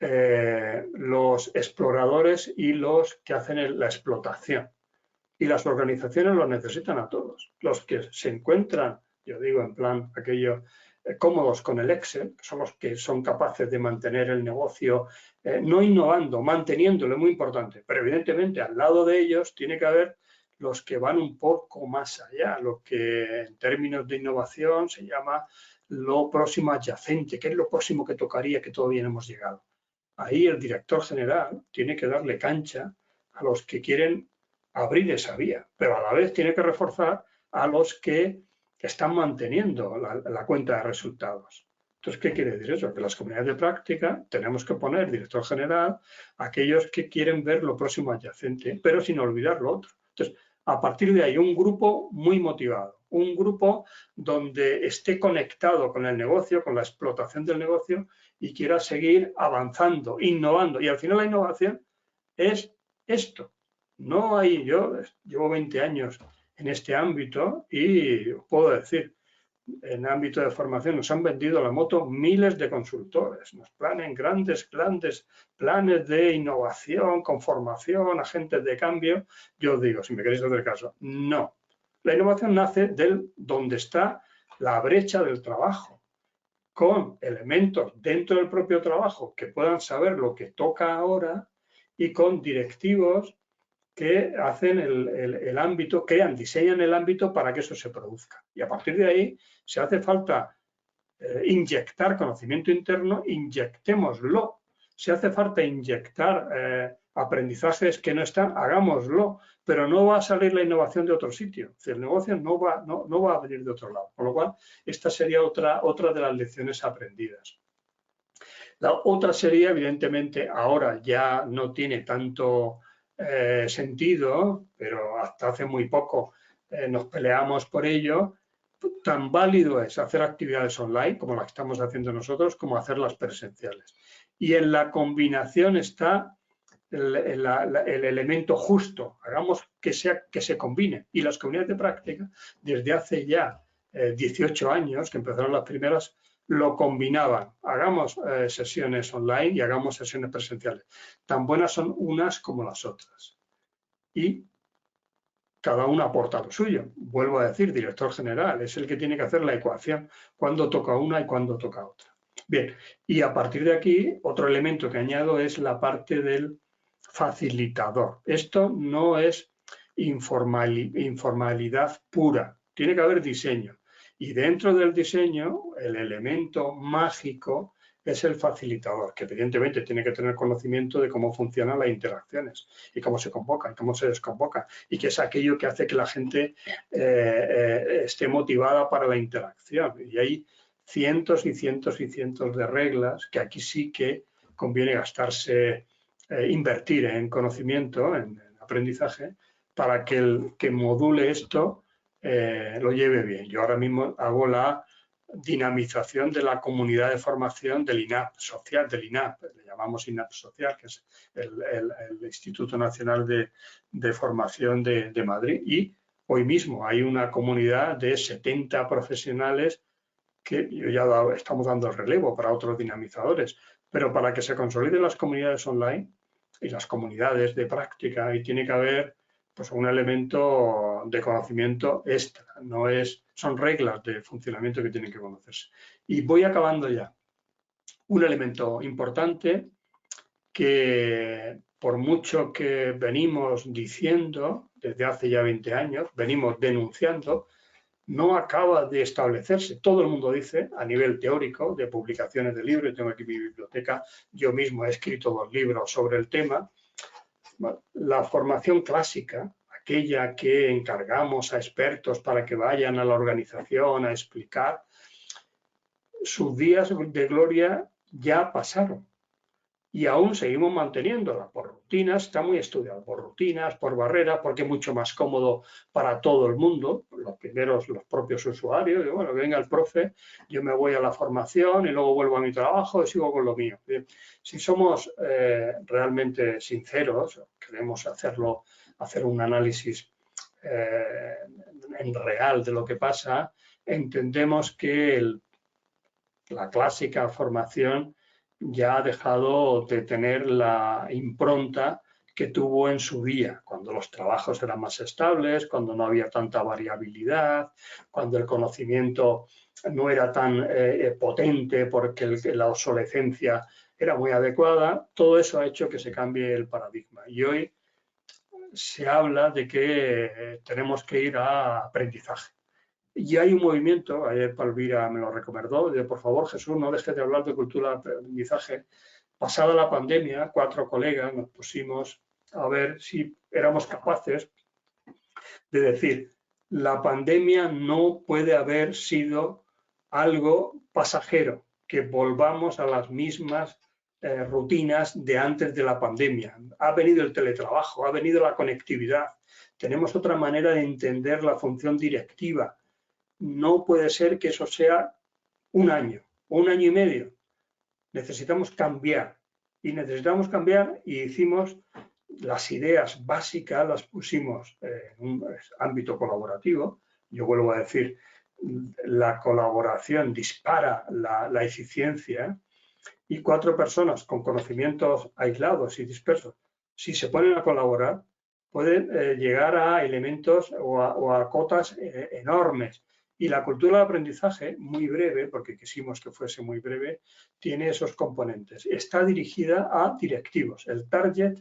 los exploradores y los que hacen la explotación. Y las organizaciones los necesitan a todos. Los que se encuentran, yo digo en plan aquello, cómodos con el Excel, que son los que son capaces de mantener el negocio, no innovando, manteniéndolo, muy importante, pero evidentemente al lado de ellos tiene que haber los que van un poco más allá, lo que en términos de innovación se llama lo próximo adyacente, que es lo próximo que tocaría, que todavía no hemos llegado. Ahí el director general tiene que darle cancha a los que quieren abrir esa vía, pero a la vez tiene que reforzar a los que están manteniendo la cuenta de resultados. Entonces, ¿qué quiere decir eso? Que las comunidades de práctica tenemos que poner director general a aquellos que quieren ver lo próximo adyacente, pero sin olvidar lo otro. Entonces, a partir de ahí, un grupo muy motivado, un grupo donde esté conectado con el negocio, con la explotación del negocio y quiera seguir avanzando, innovando. Y al final la innovación es esto. No hay, yo llevo 20 años en este ámbito y puedo decir, en ámbito de formación nos han vendido la moto miles de consultores, nos planean grandes planes de innovación, con formación, agentes de cambio. Yo os digo, si me queréis hacer caso, no. La innovación nace del donde está la brecha del trabajo, con elementos dentro del propio trabajo que puedan saber lo que toca ahora y con directivos que hacen el ámbito, diseñan el ámbito para que eso se produzca. Y a partir de ahí, si hace falta inyectar conocimiento interno, inyectémoslo. Si hace falta inyectar aprendizajes que no están, hagámoslo, pero no va a salir la innovación de otro sitio. El negocio no va a venir de otro lado. Con lo cual, esta sería otra de las lecciones aprendidas. La otra sería, evidentemente, ahora ya no tiene tanto sentido, pero hasta hace muy poco nos peleamos por ello. Tan válido es hacer actividades online, como las que estamos haciendo nosotros, como hacerlas presenciales. Y en la combinación está el elemento justo. Hagamos que se combine. Y las comunidades de práctica, desde hace ya 18 años, que empezaron las primeras, lo combinaban. Hagamos sesiones online y hagamos sesiones presenciales. Tan buenas son unas como las otras. Y cada uno aporta lo suyo. Vuelvo a decir, director general, es el que tiene que hacer la ecuación, cuándo toca una y cuándo toca otra. Bien, y a partir de aquí, otro elemento que añado es la parte del facilitador. Esto no es informalidad pura, tiene que haber diseño. Y dentro del diseño, el elemento mágico es el facilitador, que evidentemente tiene que tener conocimiento de cómo funcionan las interacciones y cómo se convocan, cómo se desconvocan, y que es aquello que hace que la gente esté motivada para la interacción. Y hay cientos y cientos y cientos de reglas que aquí sí que conviene gastarse, invertir en conocimiento, en aprendizaje, para que el que module esto lo lleve bien. Yo ahora mismo hago la dinamización de la comunidad de formación del INAP social, del INAP, le llamamos INAP social, que es el Instituto Nacional de Formación de Madrid. Y hoy mismo hay una comunidad de 70 profesionales que ya estamos dando el relevo para otros dinamizadores, pero para que se consoliden las comunidades online y las comunidades de práctica, y tiene que haber pues un elemento de conocimiento extra, son reglas de funcionamiento que tienen que conocerse. Y voy acabando ya. Un elemento importante que por mucho que venimos diciendo desde hace ya 20 años, venimos denunciando, no acaba de establecerse. Todo el mundo dice, a nivel teórico, de publicaciones de libros, tengo aquí mi biblioteca, yo mismo he escrito 2 libros sobre el tema. La formación clásica, aquella que encargamos a expertos para que vayan a la organización a explicar, sus días de gloria ya pasaron. Y aún seguimos manteniéndola por rutinas, está muy estudiado, por rutinas, por barreras, porque es mucho más cómodo para todo el mundo, los propios usuarios, y bueno, que venga el profe, yo me voy a la formación y luego vuelvo a mi trabajo y sigo con lo mío. Si somos realmente sinceros, queremos hacer un análisis en real de lo que pasa, entendemos que la clásica formación ya ha dejado de tener la impronta que tuvo en su día, cuando los trabajos eran más estables, cuando no había tanta variabilidad, cuando el conocimiento no era tan potente porque la obsolescencia era muy adecuada. Todo eso ha hecho que se cambie el paradigma. Y hoy se habla de que tenemos que ir a aprendizaje. Y hay un movimiento, ayer Palmira me lo recomendó, de por favor Jesús, no dejes de hablar de cultura de aprendizaje. Pasada la pandemia, 4 colegas nos pusimos a ver si éramos capaces de decir, la pandemia no puede haber sido algo pasajero, que volvamos a las mismas rutinas de antes de la pandemia. Ha venido el teletrabajo, ha venido la conectividad. Tenemos otra manera de entender la función directiva. No puede ser que eso sea un año o un año y medio. Necesitamos cambiar. Y necesitamos cambiar y hicimos las ideas básicas, las pusimos en un ámbito colaborativo. Yo vuelvo a decir, la colaboración dispara la eficiencia, y 4 personas con conocimientos aislados y dispersos, si se ponen a colaborar, pueden llegar a elementos o a cotas enormes. Y la cultura de aprendizaje, muy breve, porque quisimos que fuese muy breve, tiene esos componentes. Está dirigida a directivos. El target,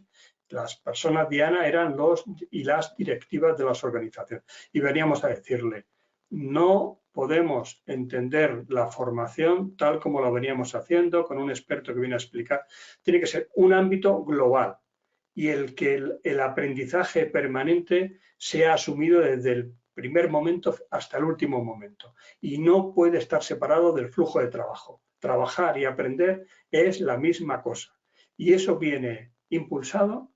las personas diana, eran los y las directivas de las organizaciones. Y veníamos a decirle, no podemos entender la formación tal como lo veníamos haciendo, con un experto que viene a explicar. Tiene que ser un ámbito global y el que el aprendizaje permanente sea asumido desde el primer momento hasta el último momento. Y no puede estar separado del flujo de trabajo. Trabajar y aprender es la misma cosa. Y eso viene impulsado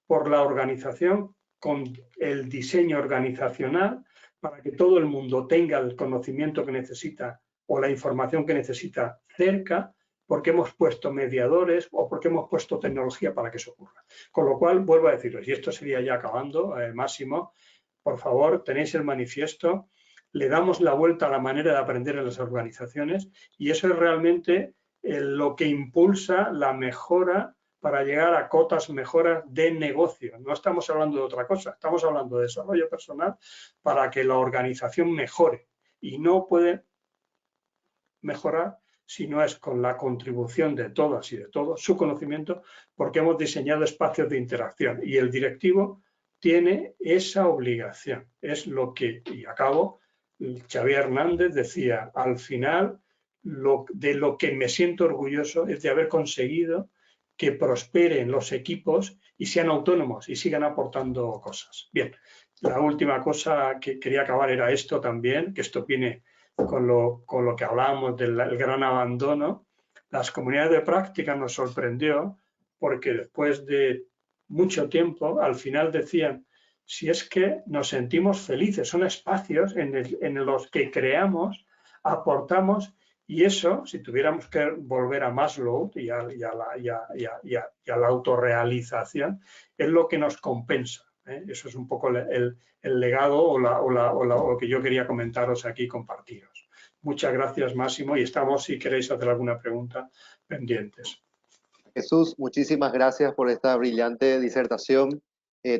por la organización con el diseño organizacional para que todo el mundo tenga el conocimiento que necesita o la información que necesita cerca, porque hemos puesto mediadores o porque hemos puesto tecnología para que eso ocurra. Con lo cual, vuelvo a deciros, y esto sería ya acabando, Máximo, por favor, tenéis el manifiesto, le damos la vuelta a la manera de aprender en las organizaciones y eso es realmente lo que impulsa la mejora para llegar a cotas mejoras de negocio. No estamos hablando de otra cosa, estamos hablando de desarrollo personal para que la organización mejore. Y no puede mejorar si no es con la contribución de todas y de todos, su conocimiento, porque hemos diseñado espacios de interacción. Y el directivo tiene esa obligación. Es lo que, y acabo, Xavier Hernández decía, al final, de lo que me siento orgulloso es de haber conseguido que prosperen los equipos y sean autónomos y sigan aportando cosas. Bien, la última cosa que quería acabar era esto también, que esto viene con lo que hablábamos del gran abandono. Las comunidades de práctica nos sorprendió porque después de mucho tiempo, al final decían, si es que nos sentimos felices, son espacios en los que creamos, aportamos. Y eso, si tuviéramos que volver a Maslow y a la autorrealización, es lo que nos compensa. Eso es un poco el legado o lo que yo quería comentaros aquí y compartiros. Muchas gracias, Máximo, y estamos, si queréis hacer alguna pregunta, pendientes. Jesús, muchísimas gracias por esta brillante disertación.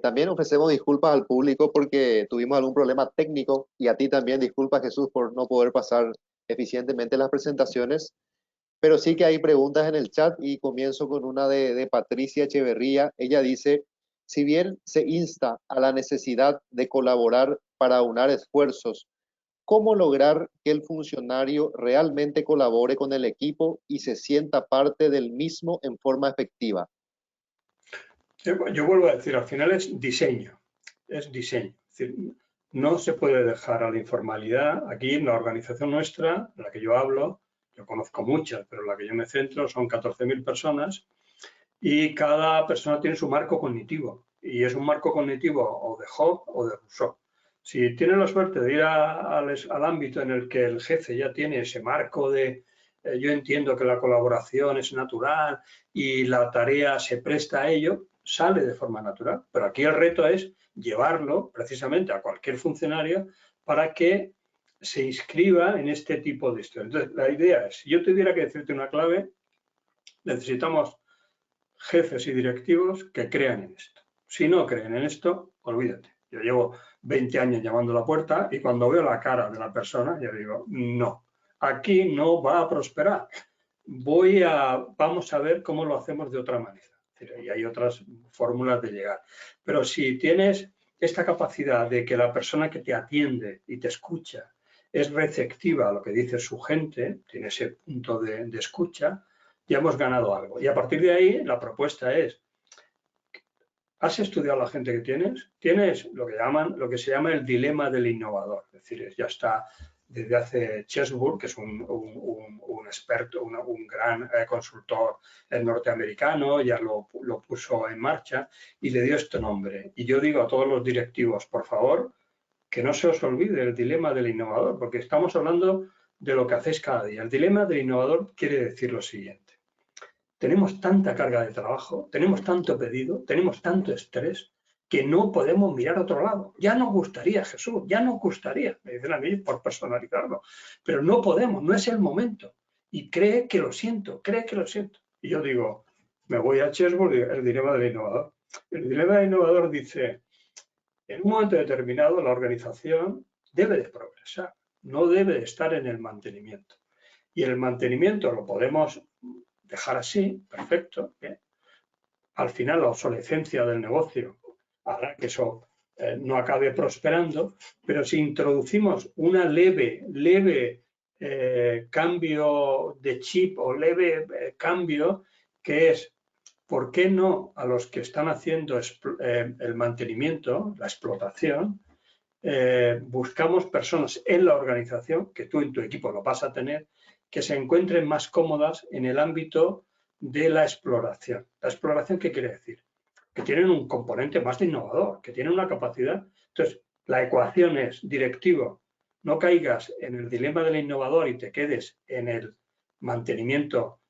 También ofrecemos disculpas al público porque tuvimos algún problema técnico y a ti también disculpas, Jesús, por no poder pasar eficientemente las presentaciones, pero sí que hay preguntas en el chat y comienzo con una de Patricia Echeverría. Ella dice, si bien se insta a la necesidad de colaborar para aunar esfuerzos, ¿cómo lograr que el funcionario realmente colabore con el equipo y se sienta parte del mismo en forma efectiva? Yo vuelvo a decir, al final es diseño, es diseño. Es decir, no se puede dejar a la informalidad. Aquí en la organización nuestra, en la que yo hablo, yo conozco muchas, pero en la que yo me centro son 14.000 personas y cada persona tiene su marco cognitivo. Y es un marco cognitivo o de Hobbes o de Rousseau. Si tiene la suerte de ir al ámbito en el que el jefe ya tiene ese marco de yo entiendo que la colaboración es natural y la tarea se presta a ello, sale de forma natural. Pero aquí el reto es llevarlo precisamente a cualquier funcionario para que se inscriba en este tipo de historia. Entonces, la idea es, si yo tuviera que decirte una clave, necesitamos jefes y directivos que crean en esto. Si no creen en esto, olvídate. Yo llevo 20 años llamando a la puerta y cuando veo la cara de la persona, yo digo, no, aquí no va a prosperar. Vamos a ver cómo lo hacemos de otra manera. Y hay otras fórmulas de llegar. Pero si tienes esta capacidad de que la persona que te atiende y te escucha es receptiva a lo que dice su gente, tiene ese punto de escucha, ya hemos ganado algo. Y a partir de ahí, la propuesta es, ¿has estudiado a la gente que tienes? Tienes lo que se llama el dilema del innovador. Es decir, ya está desde hace Chessburg, que es un experto, un gran consultor norteamericano, ya lo puso en marcha y le dio este nombre. Y yo digo a todos los directivos, por favor, que no se os olvide el dilema del innovador, porque estamos hablando de lo que hacéis cada día. El dilema del innovador quiere decir lo siguiente. Tenemos tanta carga de trabajo, tenemos tanto pedido, tenemos tanto estrés, que no podemos mirar a otro lado. Ya nos gustaría, Jesús, ya nos gustaría, me dicen a mí por personalizarlo, pero no podemos, no es el momento. Y cree que lo siento. Y yo digo, me voy a Chessburg, el dilema del innovador. El dilema del innovador dice, en un momento determinado la organización debe de progresar, no debe de estar en el mantenimiento. Y el mantenimiento lo podemos dejar así, perfecto, bien. Al final la obsolescencia del negocio hará que eso no acabe prosperando, pero si introducimos una leve cambio de chip o leve cambio, que es, ¿por qué no a los que están haciendo el mantenimiento, la explotación, buscamos personas en la organización, que tú en tu equipo lo vas a tener, que se encuentren más cómodas en el ámbito de la exploración? ¿La exploración qué quiere decir? Que tienen un componente más de innovador, que tienen una capacidad. Entonces, la ecuación es, directivo, no caigas en el dilema del innovador y te quedes en el mantenimiento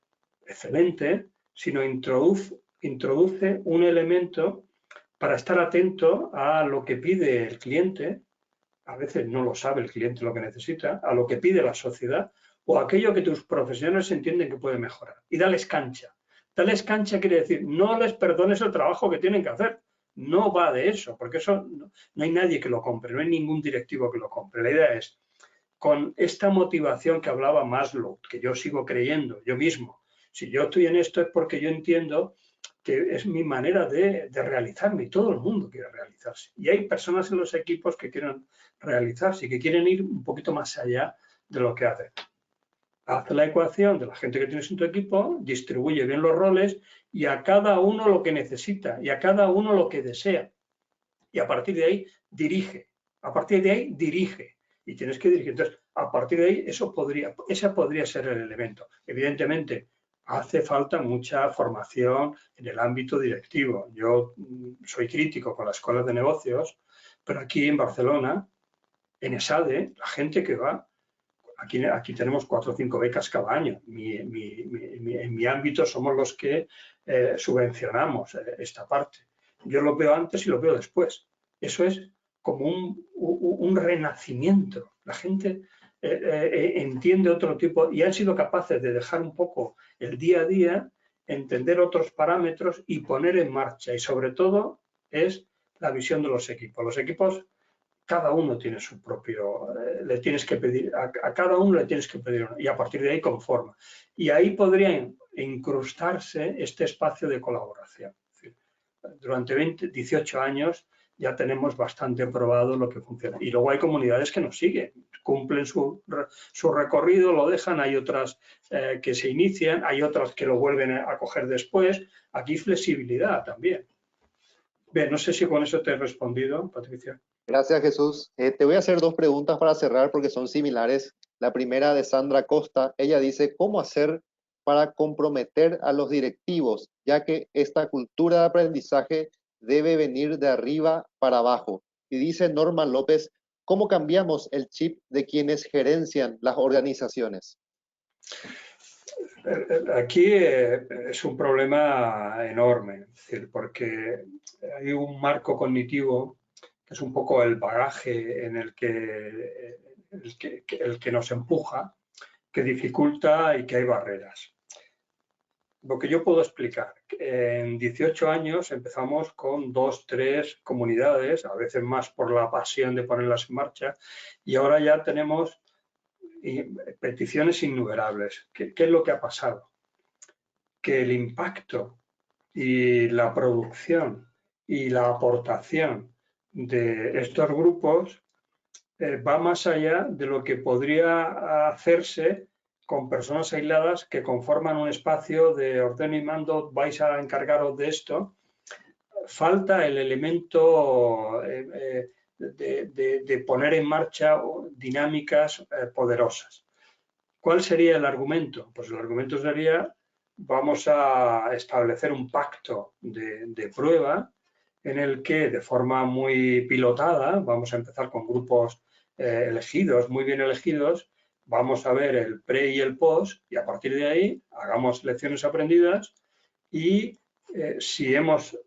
excelente, sino introduce un elemento para estar atento a lo que pide el cliente. A veces no lo sabe el cliente lo que necesita, a lo que pide la sociedad o aquello que tus profesionales entienden que puede mejorar. Y dales cancha. Dales cancha quiere decir, no les perdones el trabajo que tienen que hacer. No va de eso, porque eso no hay nadie que lo compre, no hay ningún directivo que lo compre. La idea es, con esta motivación que hablaba Maslow, que yo sigo creyendo, yo mismo, si yo estoy en esto es porque yo entiendo que es mi manera de realizarme y todo el mundo quiere realizarse. Y hay personas en los equipos que quieren realizarse y que quieren ir un poquito más allá de lo que hacen. Haz la ecuación de la gente que tienes en tu equipo, distribuye bien los roles y a cada uno lo que necesita y a cada uno lo que desea. Y a partir de ahí dirige. A partir de ahí dirige. Y tienes que dirigir. Entonces, a partir de ahí, ese podría ser el elemento. Evidentemente, hace falta mucha formación en el ámbito directivo. Yo soy crítico con las escuelas de negocios, pero aquí en Barcelona, en ESADE, la gente que va, aquí tenemos 4 o 5 becas cada año. En mi ámbito somos los que subvencionamos esta parte. Yo lo veo antes y lo veo después. Eso es como un renacimiento. La gente entiende otro tipo y han sido capaces de dejar un poco el día a día, entender otros parámetros y poner en marcha. Y sobre todo es la visión de los equipos. Los equipos, cada uno tiene su propio, le tienes que pedir, a cada uno le tienes que pedir uno, y a partir de ahí conforma. Y ahí podrían incrustarse este espacio de colaboración. Es decir, durante 18 años ya tenemos bastante probado lo que funciona. Y luego hay comunidades que nos siguen, cumplen su recorrido, lo dejan, hay otras que se inician, hay otras que lo vuelven a coger después. Aquí flexibilidad también. Bien, no sé si con eso te he respondido, Patricia. Gracias, Jesús. Te voy a hacer 2 preguntas para cerrar porque son similares. La primera de Sandra Costa. Ella dice, ¿cómo hacer para comprometer a los directivos, ya que esta cultura de aprendizaje debe venir de arriba para abajo? Y dice Norma López, ¿cómo cambiamos el chip de quienes gerencian las organizaciones? Aquí es un problema enorme, es decir, porque hay un marco cognitivo que es un poco el bagaje en el que nos empuja, que dificulta y que hay barreras. Lo que yo puedo explicar, en 18 años empezamos con 2, 3 comunidades, a veces más por la pasión de ponerlas en marcha, y ahora ya tenemos peticiones innumerables. ¿Qué es lo que ha pasado? Que el impacto y la producción y la aportación de estos grupos va más allá de lo que podría hacerse con personas aisladas que conforman un espacio de ordeno y mando, vais a encargaros de esto. Falta el elemento de poner en marcha dinámicas poderosas. ¿Cuál sería el argumento? Pues el argumento sería: vamos a establecer un pacto de prueba en el que, de forma muy pilotada, vamos a empezar con grupos elegidos, muy bien elegidos, vamos a ver el pre y el post, y a partir de ahí hagamos lecciones aprendidas, y si hemos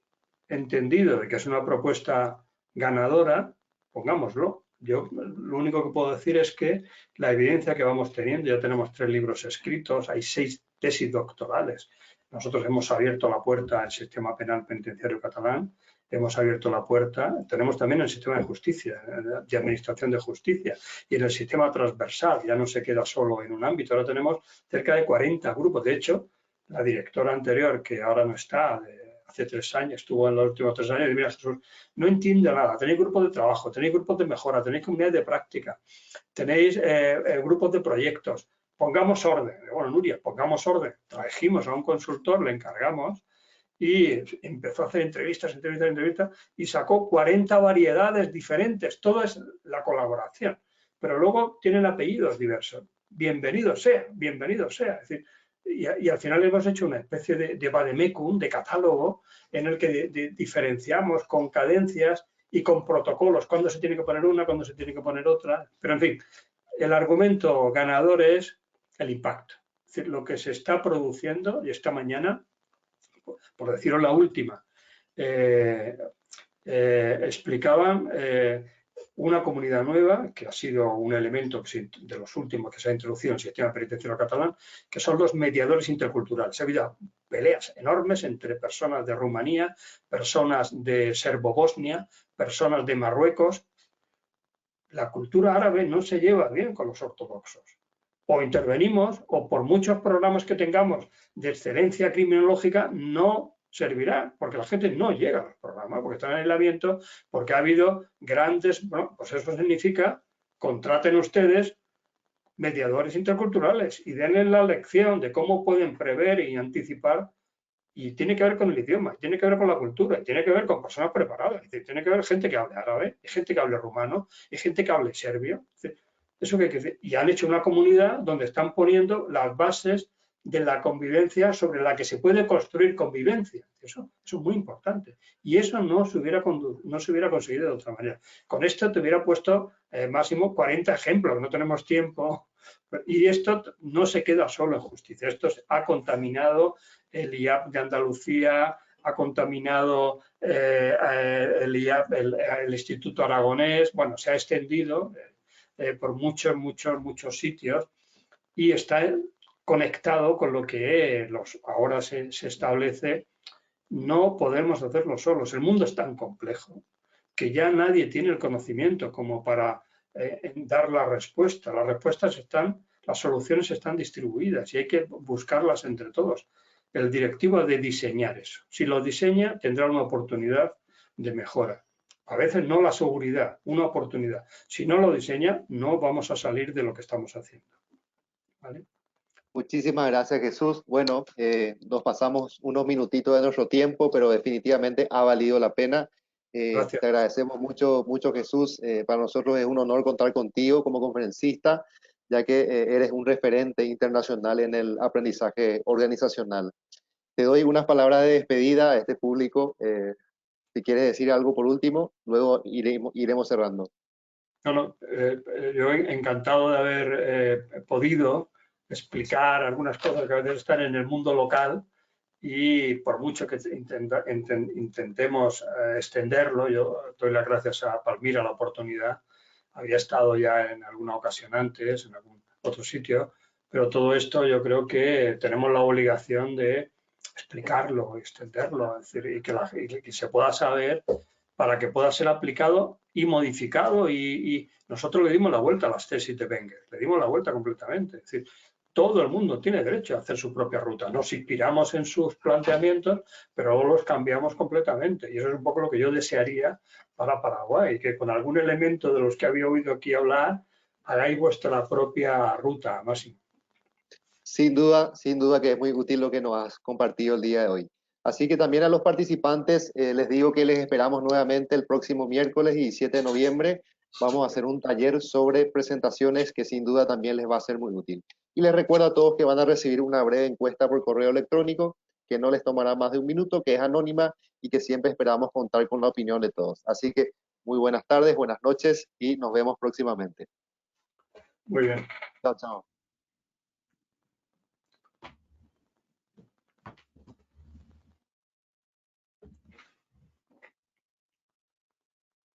entendido de que es una propuesta ganadora, pongámoslo. Yo lo único que puedo decir es que la evidencia que vamos teniendo, ya tenemos 3 libros escritos, hay 6 tesis doctorales. Nosotros hemos abierto la puerta al sistema penal penitenciario catalán, hemos abierto la puerta, tenemos también el sistema de justicia, de administración de justicia, y en el sistema transversal, ya no se queda solo en un ámbito, ahora tenemos cerca de 40 grupos. De hecho, la directora anterior, que ahora no está, hace 3 años, estuvo en los últimos 3 años, y mira, Jesús, no entiende nada, tenéis grupos de trabajo, tenéis grupos de mejora, tenéis comunidades de práctica, tenéis grupos de proyectos, pongamos orden. Bueno, Nuria, pongamos orden. Trajimos a un consultor, le encargamos, y empezó a hacer entrevistas, y sacó 40 variedades diferentes. Todo es la colaboración, pero luego tienen apellidos diversos. Bienvenido sea, bienvenido sea. Es decir, y al final hemos hecho una especie de vademecum, de catálogo, en el que diferenciamos con cadencias y con protocolos, cuándo se tiene que poner una, cuándo se tiene que poner otra. Pero, en fin, el argumento ganador es el impacto. Es decir, lo que se está produciendo, y esta mañana, por deciros la última, explicaban una comunidad nueva, que ha sido un elemento de los últimos que se ha introducido en el sistema penitenciario catalán, que son los mediadores interculturales. Ha habido peleas enormes entre personas de Rumanía, personas de Serbo-Bosnia, personas de Marruecos. La cultura árabe no se lleva bien con los ortodoxos. O intervenimos, o por muchos programas que tengamos de excelencia criminológica, no servirá, porque la gente no llega a los programas, porque están en aislamiento, porque ha habido grandes... Bueno, pues eso significa, contraten ustedes mediadores interculturales y denle la lección de cómo pueden prever y anticipar. Y tiene que ver con el idioma, tiene que ver con la cultura, tiene que ver con personas preparadas, es decir, tiene que ver gente que hable árabe, hay gente que hable rumano, hay gente que hable serbio. Es decir, eso que hay que decir. Y han hecho una comunidad donde están poniendo las bases de la convivencia, sobre la que se puede construir convivencia. Eso es muy importante. Y eso no se hubiera conseguido de otra manera. Con esto te hubiera puesto máximo 40 ejemplos, no tenemos tiempo. Y esto no se queda solo en justicia, esto ha contaminado el IAP de Andalucía, ha contaminado el Instituto Aragonés. Bueno, se ha extendido por muchos sitios, y está conectado con lo que ahora se establece. No podemos hacerlo solos, el mundo es tan complejo que ya nadie tiene el conocimiento como para dar la respuesta. Las soluciones están distribuidas y hay que buscarlas entre todos. El directivo ha de diseñar eso. Si lo diseña, tendrá una oportunidad de mejora. A veces no la seguridad, una oportunidad. Si no lo diseña, no vamos a salir de lo que estamos haciendo. ¿Vale? Muchísimas gracias, Jesús. Bueno, nos pasamos unos minutitos de nuestro tiempo, pero definitivamente ha valido la pena. Gracias. Te agradecemos mucho, mucho, Jesús. Para nosotros es un honor contar contigo como conferencista, ya que eres un referente internacional en el aprendizaje organizacional. Te doy unas palabras de despedida a este público. Si quieres decir algo por último, luego iremos cerrando. Yo encantado de haber podido explicar algunas cosas que a veces están en el mundo local, y por mucho que intentemos extenderlo, yo doy las gracias a Palmira la oportunidad. Había estado ya en alguna ocasión antes, en algún otro sitio, pero todo esto yo creo que tenemos la obligación de explicarlo, extenderlo, es decir, y que se pueda saber, para que pueda ser aplicado y modificado. Y nosotros le dimos la vuelta a las tesis de Wenger, le dimos la vuelta completamente. Es decir, todo el mundo tiene derecho a hacer su propia ruta. Nos inspiramos en sus planteamientos, pero luego los cambiamos completamente. Y eso es un poco lo que yo desearía para Paraguay, que con algún elemento de los que había oído aquí hablar, hagáis vuestra propia ruta, Máximo. Sin duda que es muy útil lo que nos has compartido el día de hoy. Así que también a los participantes les digo que les esperamos nuevamente el próximo miércoles 17 de noviembre vamos a hacer un taller sobre presentaciones que sin duda también les va a ser muy útil. Y les recuerdo a todos que van a recibir una breve encuesta por correo electrónico, que no les tomará más de un minuto, que es anónima y que siempre esperamos contar con la opinión de todos. Así que muy buenas tardes, buenas noches y nos vemos próximamente. Muy bien. Chao, chao.